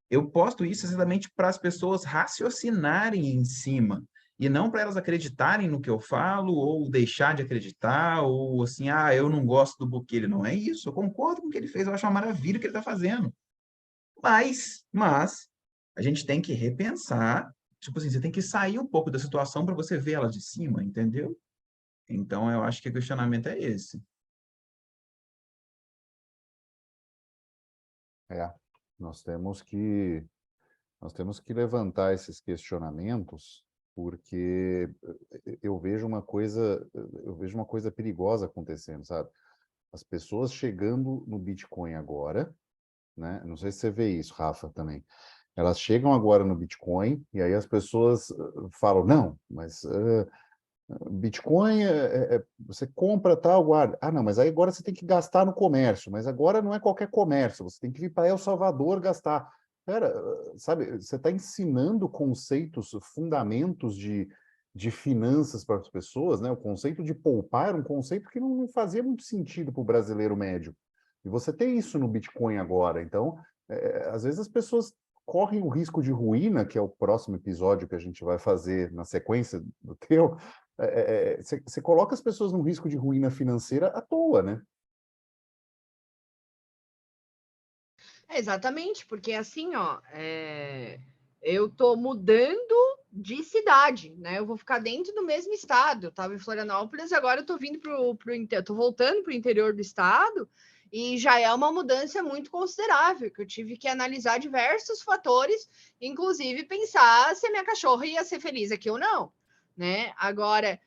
eu posto isso exatamente para as pessoas raciocinarem em cima e não para elas acreditarem no que eu falo ou deixar de acreditar ou assim, eu não gosto do Bukele. Não é isso, eu concordo com o que ele fez, eu acho uma maravilha o que ele está fazendo. Mas a gente tem que repensar, tipo assim, você tem que sair um pouco da situação para você ver ela de cima, entendeu? Então eu acho que o questionamento é esse. É, nós temos que nós temos que levantar esses questionamentos, porque eu vejo uma coisa perigosa acontecendo, sabe? As pessoas chegando no Bitcoin agora, né? Não sei se você vê isso, Rafa, também. Elas chegam agora no Bitcoin e aí as pessoas falam, não, mas Bitcoin, você compra tal, guarda. Ah, não, mas aí agora você tem que gastar no comércio. Mas agora não é qualquer comércio, você tem que vir para El Salvador gastar. Pera, sabe, você está ensinando conceitos, fundamentos de finanças para as pessoas, né? O conceito de poupar era um conceito que não fazia muito sentido para o brasileiro médio. E você tem isso no Bitcoin agora. Então, às vezes as pessoas correm o risco de ruína, que é o próximo episódio que a gente vai fazer na sequência do teu, você coloca as pessoas num risco de ruína financeira à toa, né? Exatamente, porque assim, ó, eu tô mudando de cidade, né? Eu vou ficar dentro do mesmo estado. Eu tava em Florianópolis, agora eu tô vindo tô voltando para o interior do estado, e já é uma mudança muito considerável, que eu tive que analisar diversos fatores, inclusive pensar se a minha cachorra ia ser feliz aqui ou não, né? Agora,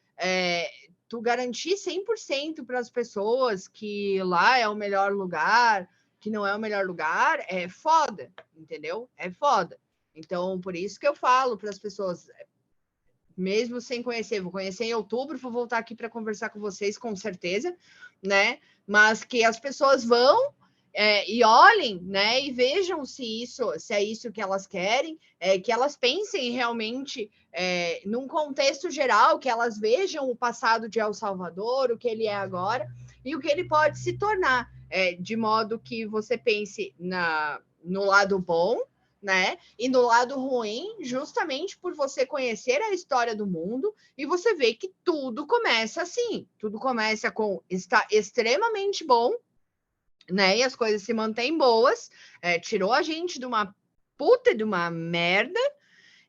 tu garantir 100% para as pessoas que lá é o melhor lugar, que não é o melhor lugar, é foda, entendeu? É foda. Então, por isso que eu falo para as pessoas, mesmo sem conhecer, vou conhecer em outubro, vou voltar aqui para conversar com vocês, com certeza, né? Mas que as pessoas vão e olhem, né? E vejam se é isso que elas querem, que elas pensem realmente num contexto geral, que elas vejam o passado de El Salvador, o que ele é agora e o que ele pode se tornar, de modo que você pense no lado bom, né? E no lado ruim, justamente por você conhecer a história do mundo e você vê que tudo começa assim, tudo começa com está extremamente bom, né? E as coisas se mantêm boas, tirou a gente de uma puta de uma merda.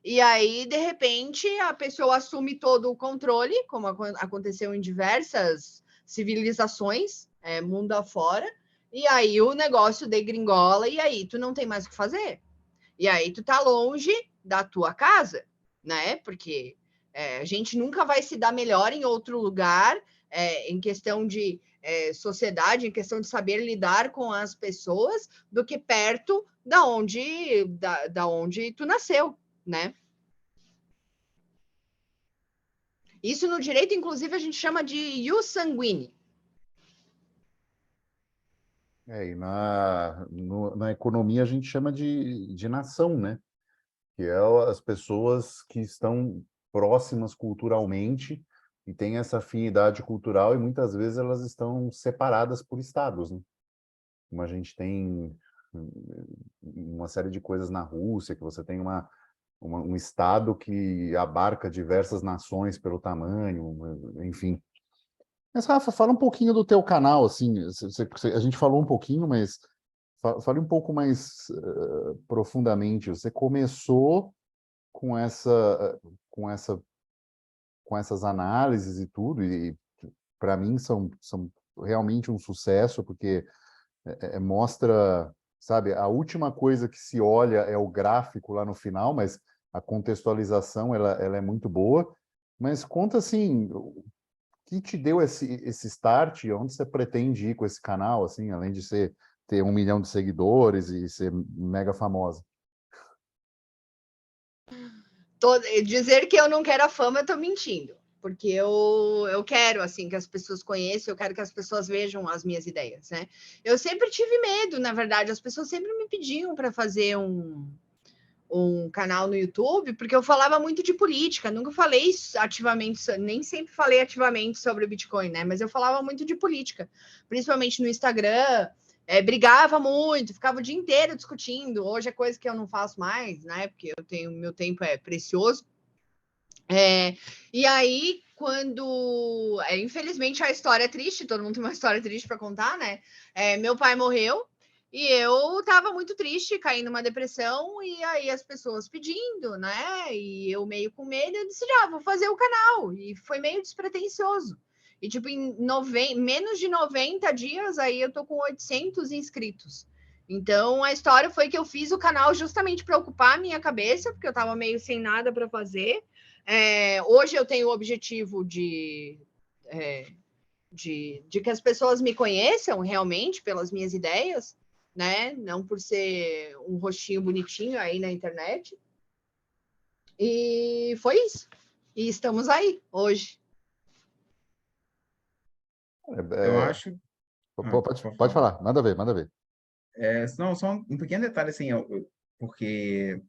E aí, de repente, a pessoa assume todo o controle, como aconteceu em diversas civilizações, mundo afora, e aí o negócio degringola, e aí tu não tem mais o que fazer. E aí tu tá longe da tua casa, né? Porque a gente nunca vai se dar melhor em outro lugar, em questão de sociedade, em questão de saber lidar com as pessoas, do que perto da onde tu nasceu, né? Isso no direito, inclusive, a gente chama de ius sanguine. E na economia a gente chama de nação, né? Que é as pessoas que estão próximas culturalmente e têm essa afinidade cultural e muitas vezes elas estão separadas por estados, né? Como a gente tem uma série de coisas na Rússia, que você tem um estado que abarca diversas nações pelo tamanho, enfim. Mas, Rafa, fala um pouquinho do teu canal, assim, a gente falou um pouquinho, mas fale um pouco mais profundamente. Você começou com com essa, com essas análises e tudo, e para mim são realmente um sucesso, porque mostra, sabe, a última coisa que se olha é o gráfico lá no final, mas a contextualização ela é muito boa. Mas conta assim, o que te deu esse start? Onde você pretende ir com esse canal, assim, além de ter 1 milhão de seguidores e ser mega famosa? Dizer que eu não quero a fama, eu tô mentindo. Porque eu quero, assim, que as pessoas conheçam, eu quero que as pessoas vejam as minhas ideias, né? Eu sempre tive medo, na verdade, as pessoas sempre me pediam para fazer um canal no YouTube, porque eu falava muito de política, nunca falei ativamente, nem sempre falei ativamente sobre o Bitcoin, né? Mas eu falava muito de política, principalmente no Instagram, brigava muito, ficava o dia inteiro discutindo. Hoje é coisa que eu não faço mais, né? Porque meu tempo é precioso. E aí, quando. Infelizmente, a história é triste, todo mundo tem uma história triste para contar, né? Meu pai morreu e eu estava muito triste, caí numa depressão, e aí as pessoas pedindo, né? E eu meio com medo, eu decidi, vou fazer o canal. E foi meio despretensioso. E, tipo, em menos de 90 dias, aí eu tô com 800 inscritos. Então, a história foi que eu fiz o canal justamente para ocupar a minha cabeça, porque eu estava meio sem nada para fazer. Hoje eu tenho o objetivo de que as pessoas me conheçam realmente pelas minhas ideias, né? Não por ser um rostinho bonitinho aí na internet. E foi isso. E estamos aí hoje. Eu acho... Pode falar, manda ver, manda ver. Não, só um pequeno detalhe, assim, porque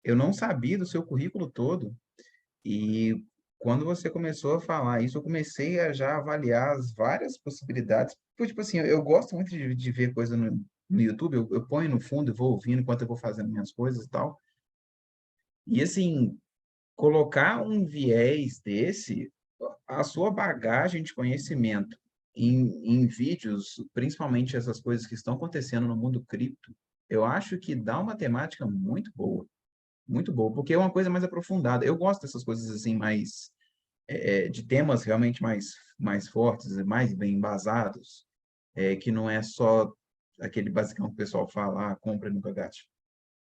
eu não sabia do seu currículo todo, e quando você começou a falar isso, eu comecei a já avaliar as várias possibilidades. Porque, tipo assim, eu gosto muito de ver coisa no YouTube, eu ponho no fundo e vou ouvindo enquanto eu vou fazendo minhas coisas e tal. E, assim, colocar um viés desse, a sua bagagem de conhecimento em vídeos, principalmente essas coisas que estão acontecendo no mundo cripto, eu acho que dá uma temática muito boa, porque é uma coisa mais aprofundada. Eu gosto dessas coisas assim mais de temas realmente mais fortes e mais bem embasados, que não é só aquele basicão que o pessoal fala, compra e nunca gaste.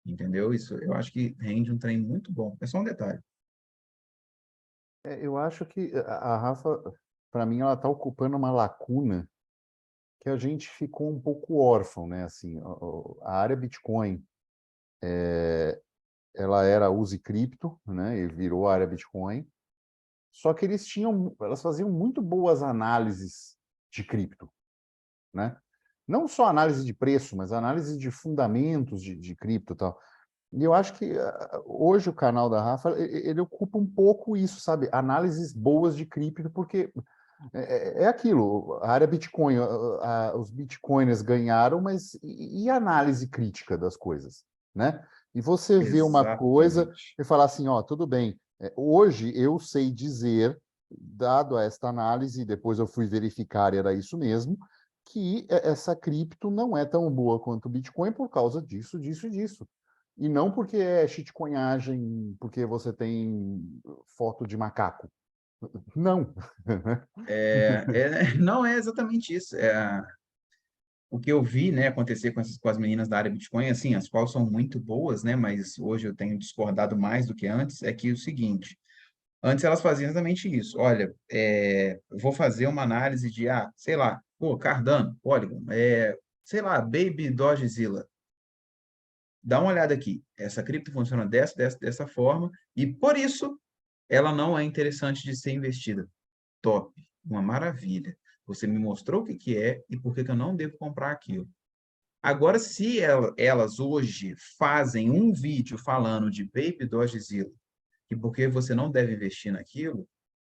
Entendeu? Isso eu acho que rende um trem muito bom. É só um detalhe. Eu acho que a Rafa, para mim, ela está ocupando uma lacuna que a gente ficou um pouco órfão, né? Assim, a área Bitcoin, ela era use cripto, né? E virou a área Bitcoin. Só que elas faziam muito boas análises de cripto, né? Não só análise de preço, mas análise de fundamentos de cripto e tal. E eu acho que hoje o canal da Rafa, ele ocupa um pouco isso, sabe? Análises boas de cripto, porque é aquilo, a área Bitcoin, os bitcoiners ganharam, mas e a análise crítica das coisas, né? E você vê uma coisa Exatamente. e falar assim, tudo bem, hoje eu sei dizer, dado esta análise, depois eu fui verificar e era isso mesmo, que essa cripto não é tão boa quanto o Bitcoin por causa disso, disso e disso. E não porque é shitcoinagem, porque você tem foto de macaco. Não. Não é exatamente isso. O que eu vi, né, acontecer com as meninas da área Bitcoin, assim, as quais são muito boas, né, mas hoje eu tenho discordado mais do que antes, é que o seguinte, antes elas faziam exatamente isso. Olha, eu vou fazer uma análise de, sei lá, Cardano, Polygon, sei lá, Baby Dogezilla. Dá uma olhada aqui. Essa cripto funciona dessa forma, e por isso ela não é interessante de ser investida. Top, uma maravilha. Você me mostrou o que é e por que eu não devo comprar aquilo. Agora, se elas hoje fazem um vídeo falando de Baby Dogezilla e por que você não deve investir naquilo,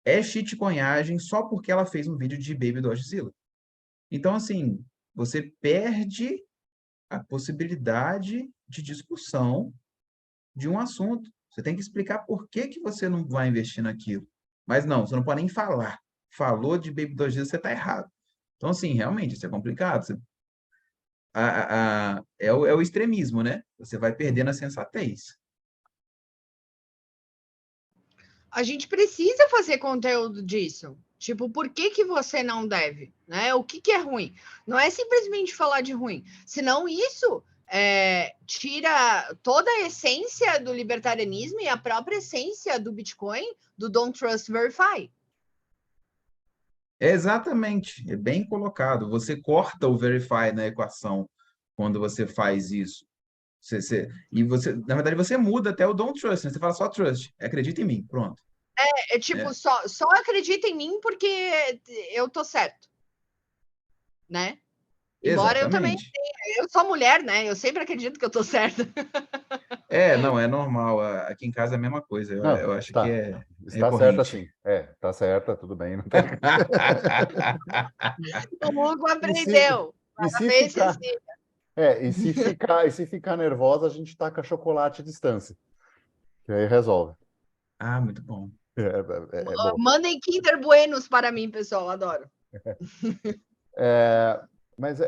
é shitcoinhagem só porque ela fez um vídeo de Baby Dogzilla. Então, assim, você perde a possibilidade de discussão de um assunto. Você tem que explicar por que que você não vai investir naquilo. Mas não, você não pode nem falar. Falou de Baby Dogzilla, você está errado. Então, assim, realmente, isso é complicado. É o extremismo, né? Você vai perdendo a sensatez. A gente precisa fazer conteúdo disso. Tipo, por que que você não deve? Né? O que que é ruim? Não é simplesmente falar de ruim. Senão isso tira toda a essência do libertarianismo e a própria essência do Bitcoin, do Don't Trust, Verify. Exatamente, é bem colocado. Você corta o verify na equação quando você faz isso. Na verdade, você muda até o don't trust, né? Você fala só trust, acredita em mim, pronto. Tipo, É, só acredita em mim porque eu tô certo, né? Embora eu também, exatamente. eu sou mulher, né? Eu sempre acredito que eu tô certa. Não, é normal. Aqui em casa é a mesma coisa. Eu Não, acho que é está certa recorrente. sim. Está certa, tudo bem. Não tem... O Hugo E se, aprendeu. e se Parabéns, ficar, Cecília. e se ficar nervosa, a gente taca chocolate à distância, que aí resolve. Ah, muito bom. É bom. Mandem Kinder Buenos para mim, pessoal. Adoro. Mas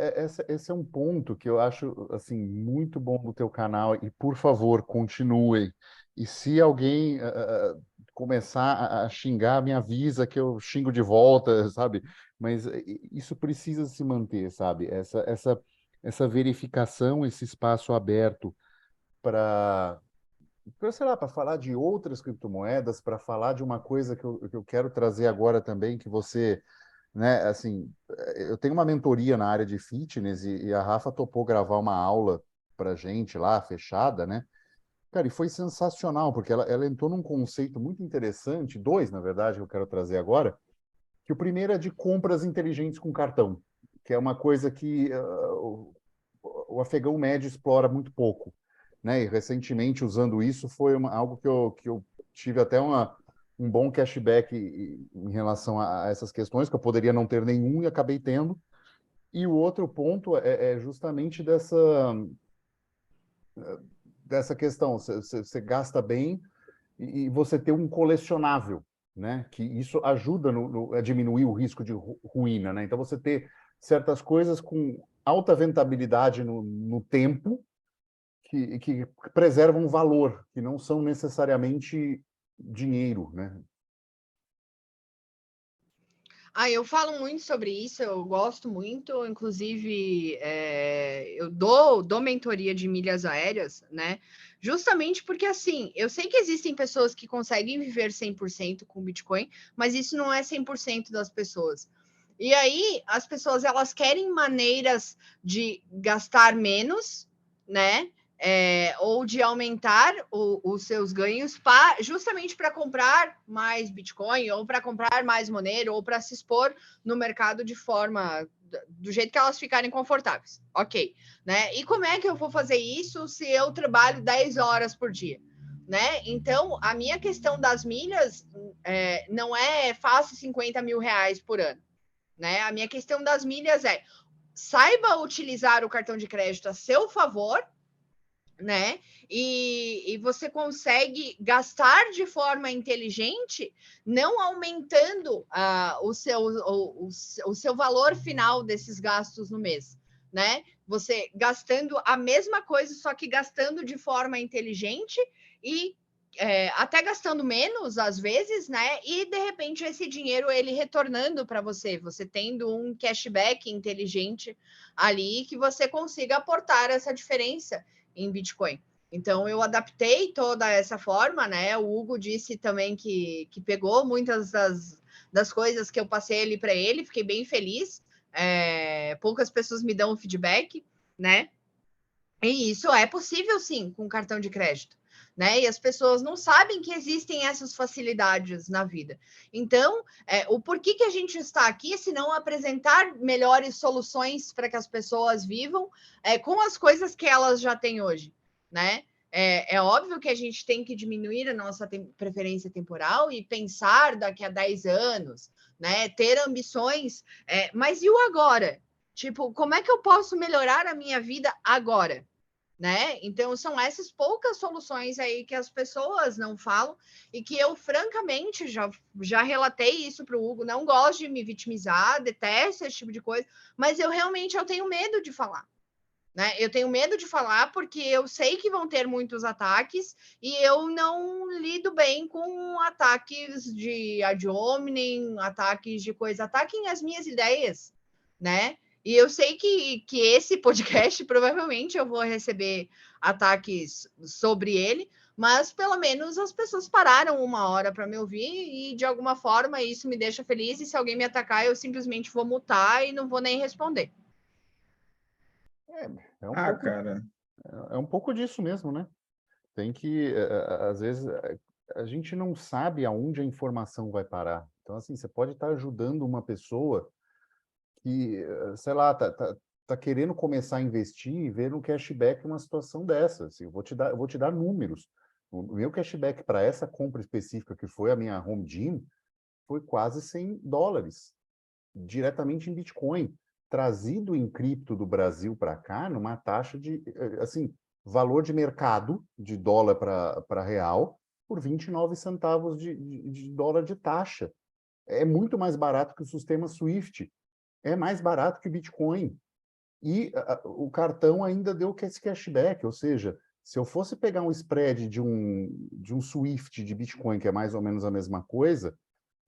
esse é um ponto que eu acho assim muito bom do teu canal e por favor continuem. E se alguém começar a xingar, me avisa que eu xingo de volta, sabe? Mas isso precisa se manter, sabe? Essa verificação, esse espaço aberto para sei lá, para falar de outras criptomoedas, para falar de uma coisa que eu quero trazer agora também, que você, né, assim, eu tenho uma mentoria na área de fitness e a Rafa topou gravar uma aula para gente lá, fechada, né? Cara, e foi sensacional, porque ela entrou num conceito muito interessante, dois, na verdade, que eu quero trazer agora, que o primeiro é de compras inteligentes com cartão, que é uma coisa que o afegão médio explora muito pouco, né? E recentemente, usando isso, foi algo que eu tive até um bom cashback em relação a essas questões, que eu poderia não ter nenhum e acabei tendo. E o outro ponto é justamente dessa questão. Você gasta bem e você ter um colecionável, né? Que isso ajuda a diminuir o risco de ruína, né? Então, você ter certas coisas com alta rentabilidade no tempo que preservam valor, que não são necessariamente dinheiro, né? Eu falo muito sobre isso, eu gosto muito, inclusive eu dou mentoria de milhas aéreas, né? Justamente porque assim, eu sei que existem pessoas que conseguem viver 100% com Bitcoin, mas isso não é 100% das pessoas. E aí, as pessoas elas querem maneiras de gastar menos, né? Ou de aumentar os seus ganhos justamente para comprar mais Bitcoin, ou para comprar mais Monero, ou para se expor no mercado de forma do jeito que elas ficarem confortáveis. Ok. Né? E como é que eu vou fazer isso se eu trabalho 10 horas por dia? Né? Então, a minha questão das milhas não é faça 50 mil reais por ano. Né? A minha questão das milhas é saiba utilizar o cartão de crédito a seu favor, né? E você consegue gastar de forma inteligente, não aumentando o seu valor final desses gastos no mês, né? Você gastando a mesma coisa, só que gastando de forma inteligente e até gastando menos às vezes, né? E de repente esse dinheiro ele retornando para você, você tendo um cashback inteligente ali que você consiga aportar essa diferença em Bitcoin. Então, eu adaptei toda essa forma, né? O Hugo disse também que pegou muitas das coisas que eu passei ali para ele, fiquei bem feliz. Poucas pessoas me dão feedback, né? E isso é possível, sim, com cartão de crédito. Né? E as pessoas não sabem que existem essas facilidades na vida. Então, o porquê que a gente está aqui, se não apresentar melhores soluções para que as pessoas vivam com as coisas que elas já têm hoje, né? É óbvio que a gente tem que diminuir a nossa preferência temporal e pensar daqui a 10 anos, né? Ter ambições, mas e o agora? Tipo, como é que eu posso melhorar a minha vida agora? Né? Então, são essas poucas soluções aí que as pessoas não falam e que eu, francamente, já relatei isso para o Hugo. Não gosto de me vitimizar, detesto esse tipo de coisa, mas eu tenho medo de falar. Né? Eu tenho medo de falar porque eu sei que vão ter muitos ataques e eu não lido bem com ataques de ad hominem, ataques de coisa. Ataquem as minhas ideias, né? E eu sei que esse podcast, provavelmente, eu vou receber ataques sobre ele, mas pelo menos as pessoas pararam uma hora para me ouvir e, de alguma forma, isso me deixa feliz. E se alguém me atacar, eu simplesmente vou mutar e não vou nem responder. Cara. É um pouco disso mesmo, né? Tem que, às vezes, a gente não sabe aonde a informação vai parar. Então, assim, você pode estar ajudando uma pessoa que, sei lá, tá querendo começar a investir e ver no cashback uma situação dessa. Assim, eu vou te dar números. O meu cashback para essa compra específica, que foi a minha home gym, foi quase $100, diretamente em Bitcoin, trazido em cripto do Brasil para cá, numa taxa de, assim, valor de mercado de dólar para real, por 29 centavos de dólar de taxa. É muito mais barato que o sistema SWIFT. É mais barato que o Bitcoin. E o cartão ainda deu esse cashback, ou seja, se eu fosse pegar um spread de um SWIFT de Bitcoin, que é mais ou menos a mesma coisa,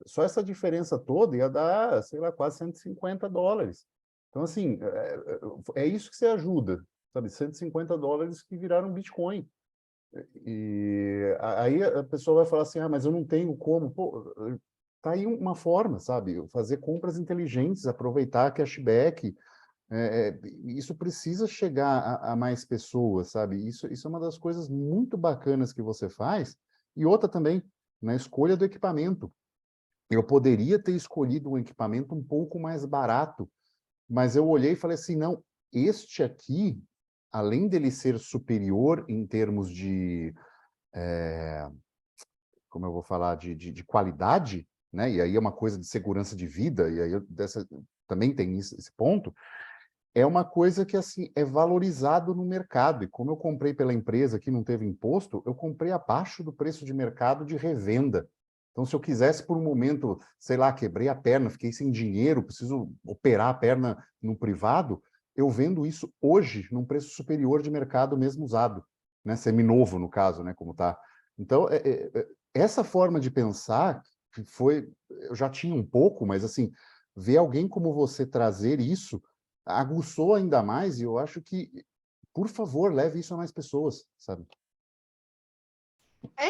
só essa diferença toda ia dar, sei lá, quase $150. Então, assim, é isso que você ajuda, sabe? $150 que viraram Bitcoin. E aí a pessoa vai falar assim, mas eu não tenho como. Pô, tá aí uma forma, sabe? Fazer compras inteligentes, aproveitar cashback. Isso precisa chegar a mais pessoas, sabe? Isso é uma das coisas muito bacanas que você faz. E outra também, na escolha do equipamento. Eu poderia ter escolhido um equipamento um pouco mais barato, mas eu olhei e falei assim, não, este aqui, além dele ser superior em termos de, como eu vou falar, de qualidade, né? E aí é uma coisa de segurança de vida, e aí também tem esse ponto, é uma coisa que assim é valorizado no mercado. E como eu comprei pela empresa que não teve imposto, eu comprei abaixo do preço de mercado de revenda. Então, se eu quisesse por um momento, sei lá, quebrei a perna, fiquei sem dinheiro, preciso operar a perna no privado, eu vendo isso hoje num preço superior de mercado mesmo usado, né? Seminovo, no caso, né? Como tá. Então, essa forma de pensar que eu já tinha um pouco, mas assim, ver alguém como você trazer isso aguçou ainda mais, e eu acho que, por favor, leve isso a mais pessoas, sabe?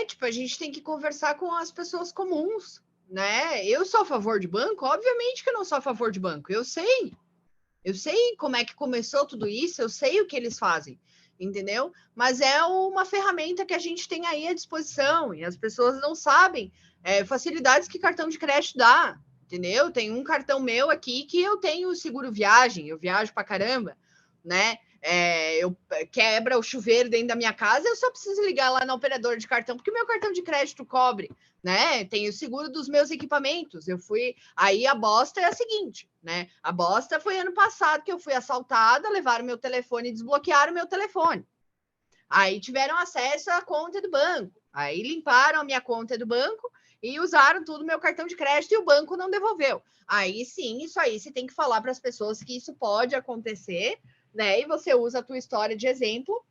Tipo, a gente tem que conversar com as pessoas comuns, né? Eu sou a favor de banco? Obviamente que eu não sou a favor de banco. Eu sei como é que começou tudo isso, eu sei o que eles fazem, entendeu? Mas é uma ferramenta que a gente tem aí à disposição e as pessoas não sabem facilidades que cartão de crédito dá, entendeu? Tem um cartão meu aqui que eu tenho seguro viagem, eu viajo pra caramba, né? Eu quebra o chuveiro dentro da minha casa, eu só preciso ligar lá na operadora de cartão, porque o meu cartão de crédito cobre, né? Tem o seguro dos meus equipamentos. Aí a bosta é a seguinte, né? A bosta foi ano passado que eu fui assaltada, levaram meu telefone e desbloquearam meu telefone. Aí tiveram acesso à conta do banco. Aí limparam a minha conta do banco e usaram tudo meu cartão de crédito e o banco não devolveu. Aí sim, isso aí você tem que falar para as pessoas que isso pode acontecer, né? E você usa a tua história de exemplo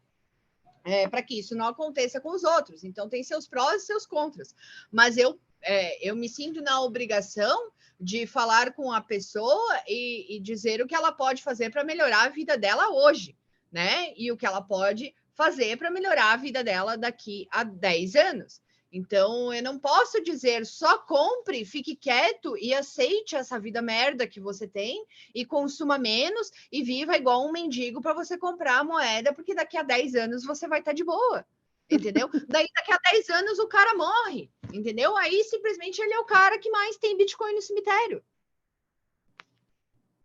para que isso não aconteça com os outros. Então tem seus prós e seus contras. Mas eu me sinto na obrigação de falar com a pessoa e dizer o que ela pode fazer para melhorar a vida dela hoje, né? E o que ela pode fazer para melhorar a vida dela daqui a 10 anos. Então, eu não posso dizer só compre, fique quieto e aceite essa vida merda que você tem e consuma menos e viva igual um mendigo para você comprar a moeda, porque daqui a 10 anos você vai estar de boa, entendeu? Daí, daqui a 10 anos, o cara morre, entendeu? Aí, simplesmente, ele é o cara que mais tem Bitcoin no cemitério.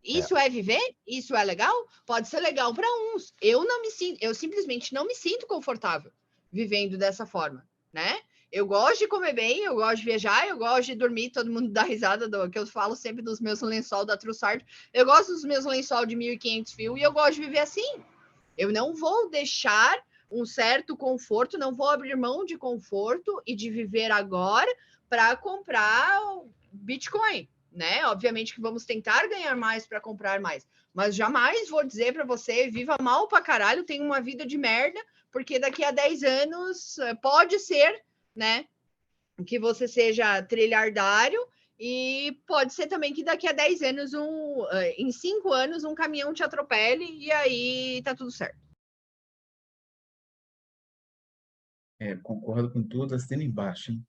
Isso é viver? Isso é legal? Pode ser legal para uns. Eu simplesmente não me sinto confortável vivendo dessa forma, né? Eu gosto de comer bem, eu gosto de viajar, eu gosto de dormir, todo mundo dá risada que eu falo sempre dos meus lençol da Trussard. Eu gosto dos meus lençol de 1.500 fios e eu gosto de viver assim. Eu não vou deixar um certo conforto, não vou abrir mão de conforto e de viver agora para comprar Bitcoin, né? Obviamente que vamos tentar ganhar mais para comprar mais, mas jamais vou dizer para você, viva mal pra caralho, tenha uma vida de merda, porque daqui a 10 anos pode ser, né, que você seja trilhardário e pode ser também que daqui a 10 anos, em 5 anos, um caminhão te atropele e aí tá tudo certo. Concordo com tudo, assina embaixo, hein?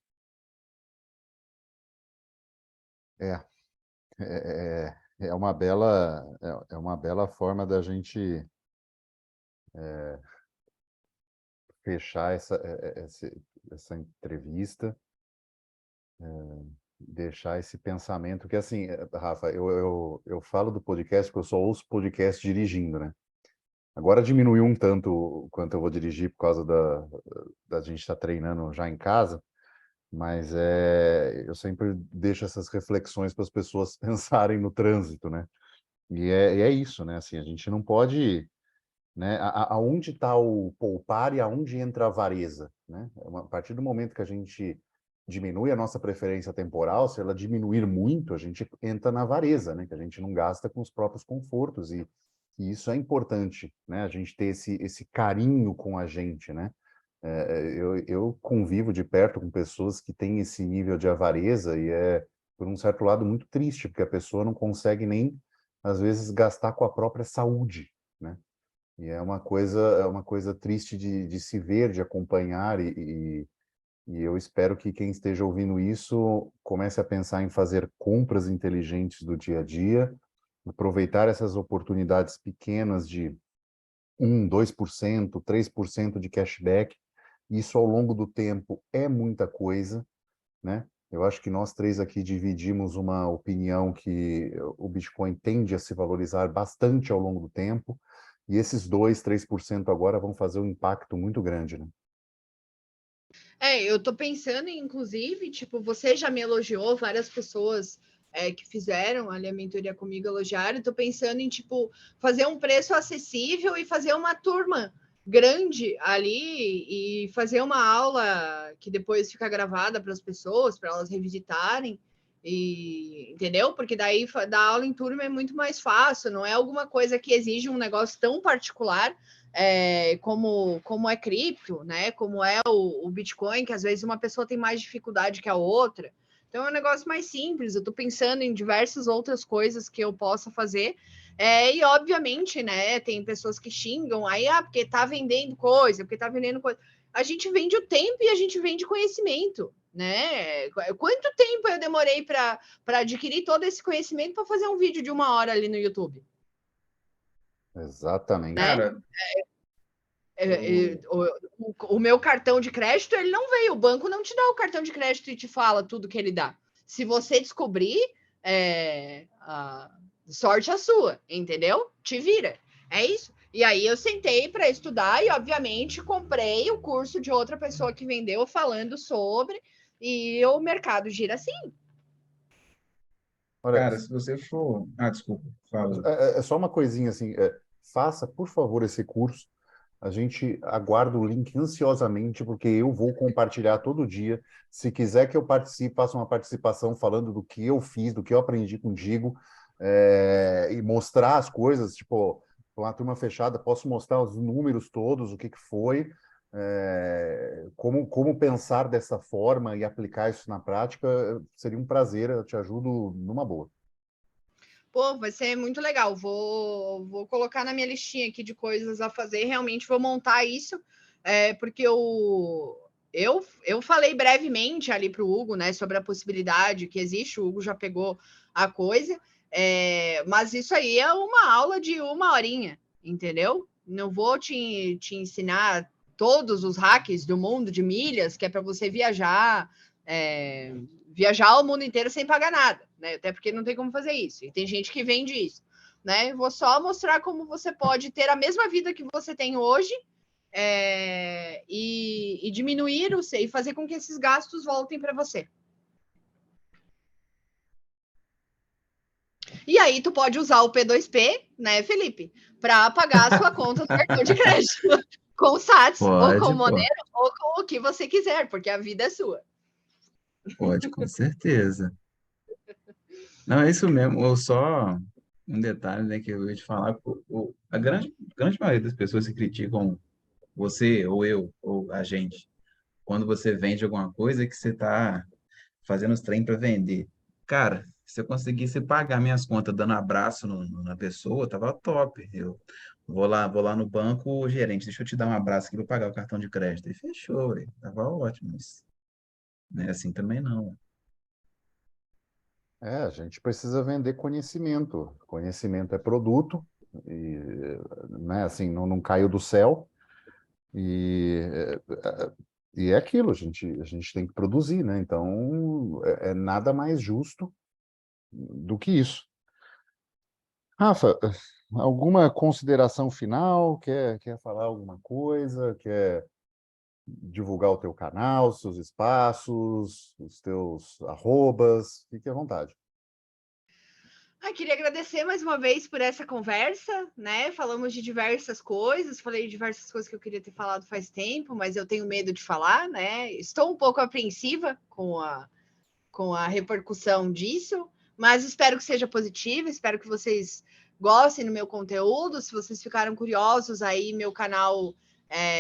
É, é uma bela forma da gente fechar essa entrevista, deixar esse pensamento que, assim, Rafa, eu falo do podcast porque eu só ouço podcast dirigindo, né? Agora diminuiu um tanto quanto eu vou dirigir por causa da gente estar treinando já em casa, mas eu sempre deixo essas reflexões para as pessoas pensarem no trânsito, né? E é isso, né? Assim, a gente não pode, né? Aonde está o poupar e aonde entra a avareza, né? A partir do momento que a gente diminui a nossa preferência temporal, se ela diminuir muito, a gente entra na avareza, né? Que a gente não gasta com os próprios confortos e isso é importante, né? A gente ter esse carinho com a gente, né? Eu convivo de perto com pessoas que têm esse nível de avareza e por um certo lado, muito triste, porque a pessoa não consegue nem, às vezes, gastar com a própria saúde, né? E é uma coisa triste de se ver, de acompanhar, e eu espero que quem esteja ouvindo isso comece a pensar em fazer compras inteligentes do dia a dia, aproveitar essas oportunidades pequenas de 2%, 3% de cashback. Isso ao longo do tempo é muita coisa, né? Eu acho que nós três aqui dividimos uma opinião que o Bitcoin tende a se valorizar bastante ao longo do tempo, e esses 2, 3% agora vão fazer um impacto muito grande, né? Eu tô pensando, inclusive, tipo, você já me elogiou, várias pessoas que fizeram ali a mentoria comigo elogiaram. Tô pensando em, tipo, fazer um preço acessível e fazer uma turma grande ali e fazer uma aula que depois fica gravada para as pessoas, para elas revisitarem. E entendeu? Porque daí dar aula em turma é muito mais fácil, não é alguma coisa que exige um negócio tão particular como é cripto, né? Como é o Bitcoin, que às vezes uma pessoa tem mais dificuldade que a outra. Então é um negócio mais simples. Eu estou pensando em diversas outras coisas que eu possa fazer. E obviamente, né, tem pessoas que xingam aí, porque tá vendendo coisa, porque tá vendendo coisa. A gente vende o tempo e a gente vende conhecimento, né? Quanto tempo eu demorei para adquirir todo esse conhecimento para fazer um vídeo de 1 hora ali no YouTube? Exatamente. Né? Cara, O meu cartão de crédito, ele não veio. O banco não te dá o cartão de crédito e te fala tudo que ele dá. Se você descobrir, sorte a sua, entendeu? Te vira. É isso. E aí eu sentei para estudar e, obviamente, comprei o curso de outra pessoa que vendeu falando sobre, e o mercado gira assim. Olha, cara, se você for... Ah, desculpa, fala. é só uma coisinha assim, faça, por favor, esse curso. A gente aguarda o link ansiosamente, porque eu vou compartilhar todo dia. Se quiser que eu participe, faça uma participação falando do que eu fiz, do que eu aprendi contigo, e mostrar as coisas, tipo, uma turma fechada, posso mostrar os números todos, o que foi, como pensar dessa forma e aplicar isso na prática, seria um prazer, eu te ajudo numa boa. Pô, vai ser muito legal. Vou colocar na minha listinha aqui de coisas a fazer. Realmente vou montar isso, porque eu falei brevemente ali para o Hugo, né, sobre a possibilidade que existe. O Hugo já pegou a coisa, mas isso aí é uma aula de 1 horinha, entendeu? Não vou te ensinar todos os hacks do mundo de milhas, que é para você viajar o mundo inteiro sem pagar nada, né? Até porque não tem como fazer isso. E tem gente que vende isso, né? Vou só mostrar como você pode ter a mesma vida que você tem hoje e diminuir e fazer com que esses gastos voltem para você. E aí tu pode usar o P2P, né, Felipe, para pagar a sua conta do cartão de crédito com Sats, ou com Monero, ou com o que você quiser, porque a vida é sua. Pode, com certeza. Não, é isso mesmo. Ou só um detalhe, né, que eu ia te falar. A grande maioria das pessoas que criticam você, ou eu, ou a gente, quando você vende alguma coisa que você está fazendo os trem para vender. Cara, se eu conseguisse pagar minhas contas dando abraço na pessoa, tava top. Eu vou lá no banco, gerente, deixa eu te dar um abraço aqui para pagar o cartão de crédito. E fechou, ué. Tava ótimo. Mas não é assim também não. A gente precisa vender conhecimento. Conhecimento é produto, e, né, assim, não caiu do céu. E, e é aquilo, a gente tem que produzir, né? Então, é nada mais justo do que isso. Rafa, alguma consideração final? Quer falar alguma coisa? Quer divulgar o teu canal, seus espaços, os teus arrobas? Fique à vontade. Queria agradecer mais uma vez por essa conversa, né? Falamos de diversas coisas, falei de diversas coisas que eu queria ter falado faz tempo, mas eu tenho medo de falar, né? Estou um pouco apreensiva com a repercussão disso, mas espero que seja positivo, espero que vocês gostem do meu conteúdo. Se vocês ficaram curiosos, aí meu canal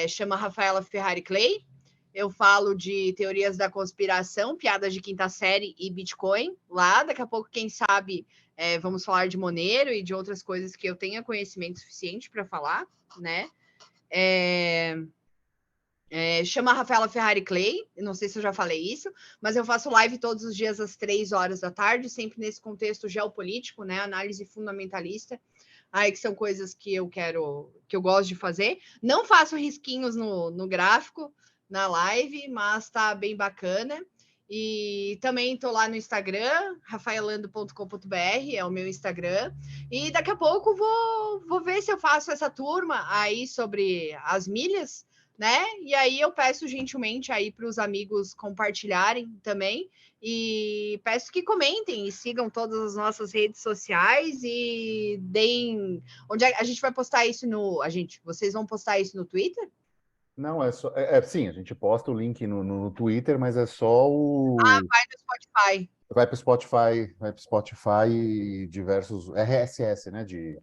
chama Rafaela Ferrari Clay. Eu falo de teorias da conspiração, piadas de quinta série e Bitcoin lá. Daqui a pouco, quem sabe, vamos falar de Monero e de outras coisas que eu tenha conhecimento suficiente para falar, né? Chama Rafaela Ferrari Clay, não sei se eu já falei isso, mas eu faço live todos os dias às 3 horas da tarde, sempre nesse contexto geopolítico, né? Análise fundamentalista. Aí que são coisas que eu gosto de fazer. Não faço risquinhos no gráfico, na live, mas tá bem bacana. E também estou lá no Instagram, rafaelando.com.br, é o meu Instagram. E daqui a pouco vou ver se eu faço essa turma aí sobre as milhas, né? E aí eu peço gentilmente aí para os amigos compartilharem também. E peço que comentem e sigam todas as nossas redes sociais e deem. Onde a gente vai postar isso vocês vão postar isso no Twitter? Não, é só. Sim, a gente posta o link no Twitter, mas é só Vai no Spotify. Vai para o Spotify e diversos RSS, né? De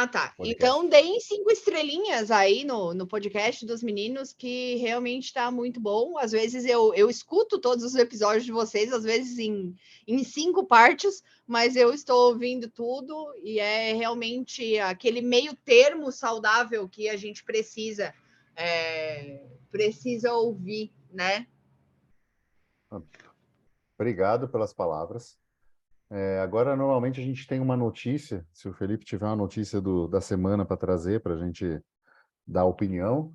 Tá. podcast. Então deem 5 estrelinhas aí no podcast dos meninos, que realmente está muito bom. Às vezes eu escuto todos os episódios de vocês, às vezes em 5 partes, mas eu estou ouvindo tudo e é realmente aquele meio termo saudável que a gente precisa ouvir, né? Obrigado pelas palavras. Agora, normalmente, a gente tem uma notícia. Se o Felipe tiver uma notícia da semana para trazer, para a gente dar opinião.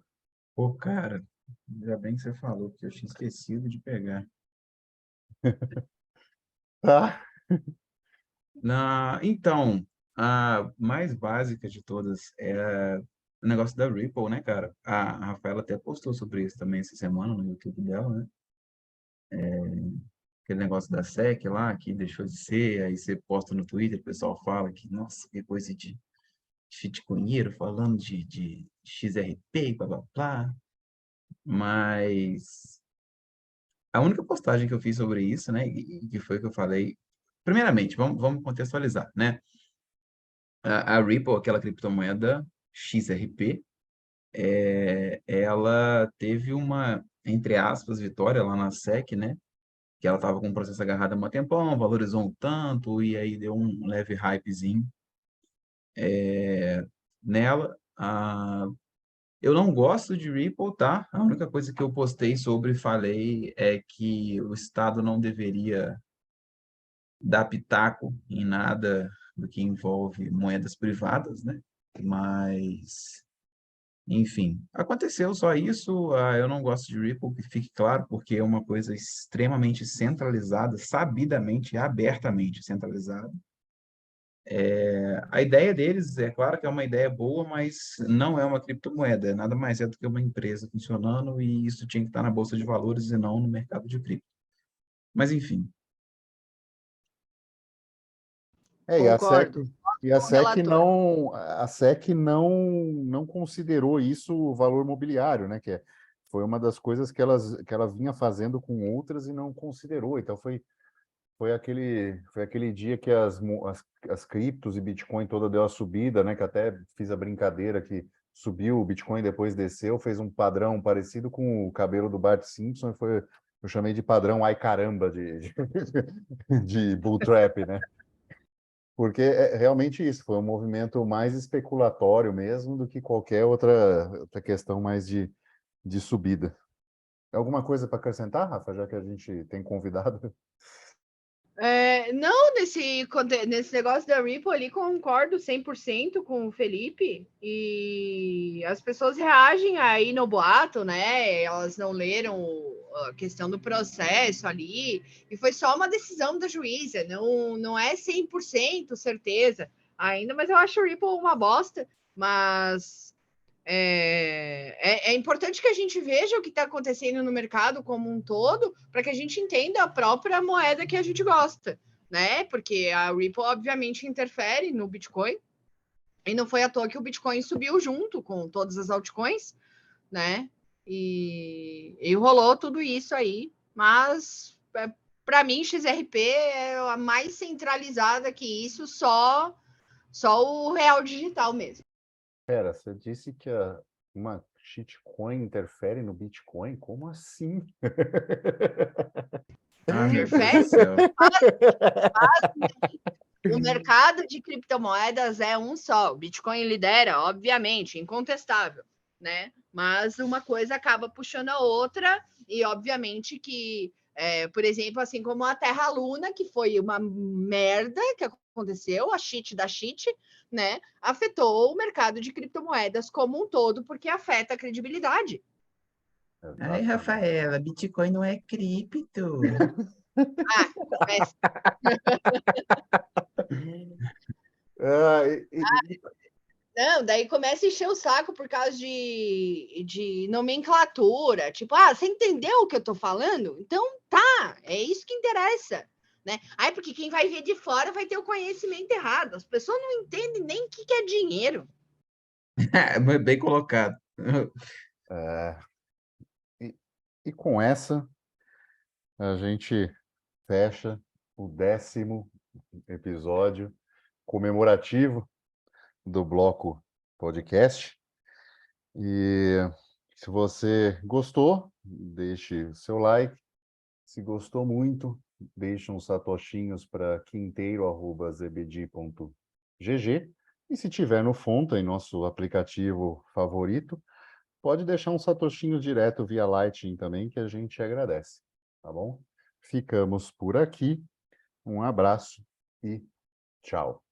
Pô, cara, ainda bem que você falou, que eu tinha esquecido de pegar. Tá. Então, a mais básica de todas é o negócio da Ripple, né, cara? A Rafaela até postou sobre isso também essa semana no YouTube dela, né? Aquele negócio da SEC lá, que deixou de ser, aí você posta no Twitter, o pessoal fala que, nossa, que coisa de bitcoinheiro falando de XRP, blá, blá, blá. Mas a única postagem que eu fiz sobre isso, né, e que foi que eu falei, primeiramente, vamos contextualizar, né? A Ripple, aquela criptomoeda XRP, ela teve uma, entre aspas, vitória lá na SEC, né? Que ela estava com o processo agarrado há um tempão, valorizou um tanto, e aí deu um leve hypezinho nela. Eu não gosto de Ripple, tá? A única coisa que eu postei sobre, falei, é que o Estado não deveria dar pitaco em nada do que envolve moedas privadas, né? Mas, enfim, aconteceu só isso. Eu não gosto de Ripple, que fique claro, porque é uma coisa extremamente centralizada, sabidamente e abertamente centralizada. A ideia deles, é claro que é uma ideia boa, mas não é uma criptomoeda, nada mais é do que uma empresa funcionando e isso tinha que estar na bolsa de valores e não no mercado de cripto. Mas, enfim, E a SEC, Concordo. e a Com o SEC relator. não considerou isso o valor mobiliário, né? Foi uma das coisas que ela vinha fazendo com outras e não considerou. Então foi aquele dia que as criptos e Bitcoin toda deu a subida, né? Que até fiz a brincadeira que subiu o Bitcoin, depois desceu, fez um padrão parecido com o cabelo do Bart Simpson, eu chamei de padrão ai caramba de bull trap, né? Porque é realmente isso, foi um movimento mais especulatório mesmo do que qualquer outra questão mais de subida. Alguma coisa para acrescentar, Rafa, já que a gente tem convidado? Não, nesse negócio da Ripple ali, concordo 100% com o Felipe. E as pessoas reagem aí no boato, né? Elas não leram a questão do processo ali. E foi só uma decisão da juíza, não é 100% certeza ainda, mas eu acho o Ripple uma bosta. Mas é importante que a gente veja o que está acontecendo no mercado como um todo, para que a gente entenda a própria moeda que a gente gosta, né? Porque a Ripple, obviamente, interfere no Bitcoin, e não foi à toa que o Bitcoin subiu junto com todas as altcoins, né? E rolou tudo isso aí, mas para mim, XRP é a mais centralizada que isso, só o real digital mesmo. Pera, você disse que uma shitcoin interfere no Bitcoin? Como assim? ai meu Deus do Interfere. céu. O mercado de criptomoedas é um só. O Bitcoin lidera, obviamente, incontestável, né? Mas uma coisa acaba puxando a outra, e obviamente que, por exemplo, assim como a Terra Luna, que foi uma merda que aconteceu, a cheat da cheat, né? Afetou o mercado de criptomoedas como um todo, porque afeta a credibilidade. Ai, Exatamente. Rafaela, Bitcoin não é cripto. Ah, mas Ah, não, daí começa a encher o saco por causa de nomenclatura. Tipo, você entendeu o que eu tô falando? Então tá, é isso que interessa. Né? Porque quem vai ver de fora vai ter o conhecimento errado. As pessoas não entendem nem o que é dinheiro. Bem colocado. é, e com essa, a gente fecha o 10º episódio comemorativo do Bloco Podcast. E se você gostou, deixe o seu like. Se gostou muito, deixe uns satoshinhos para quinteiro@zbd.gg. E se tiver no Fonta, em nosso aplicativo favorito, pode deixar um satoshinho direto via Lightning também, que a gente agradece. Tá bom? Ficamos por aqui. Um abraço e tchau.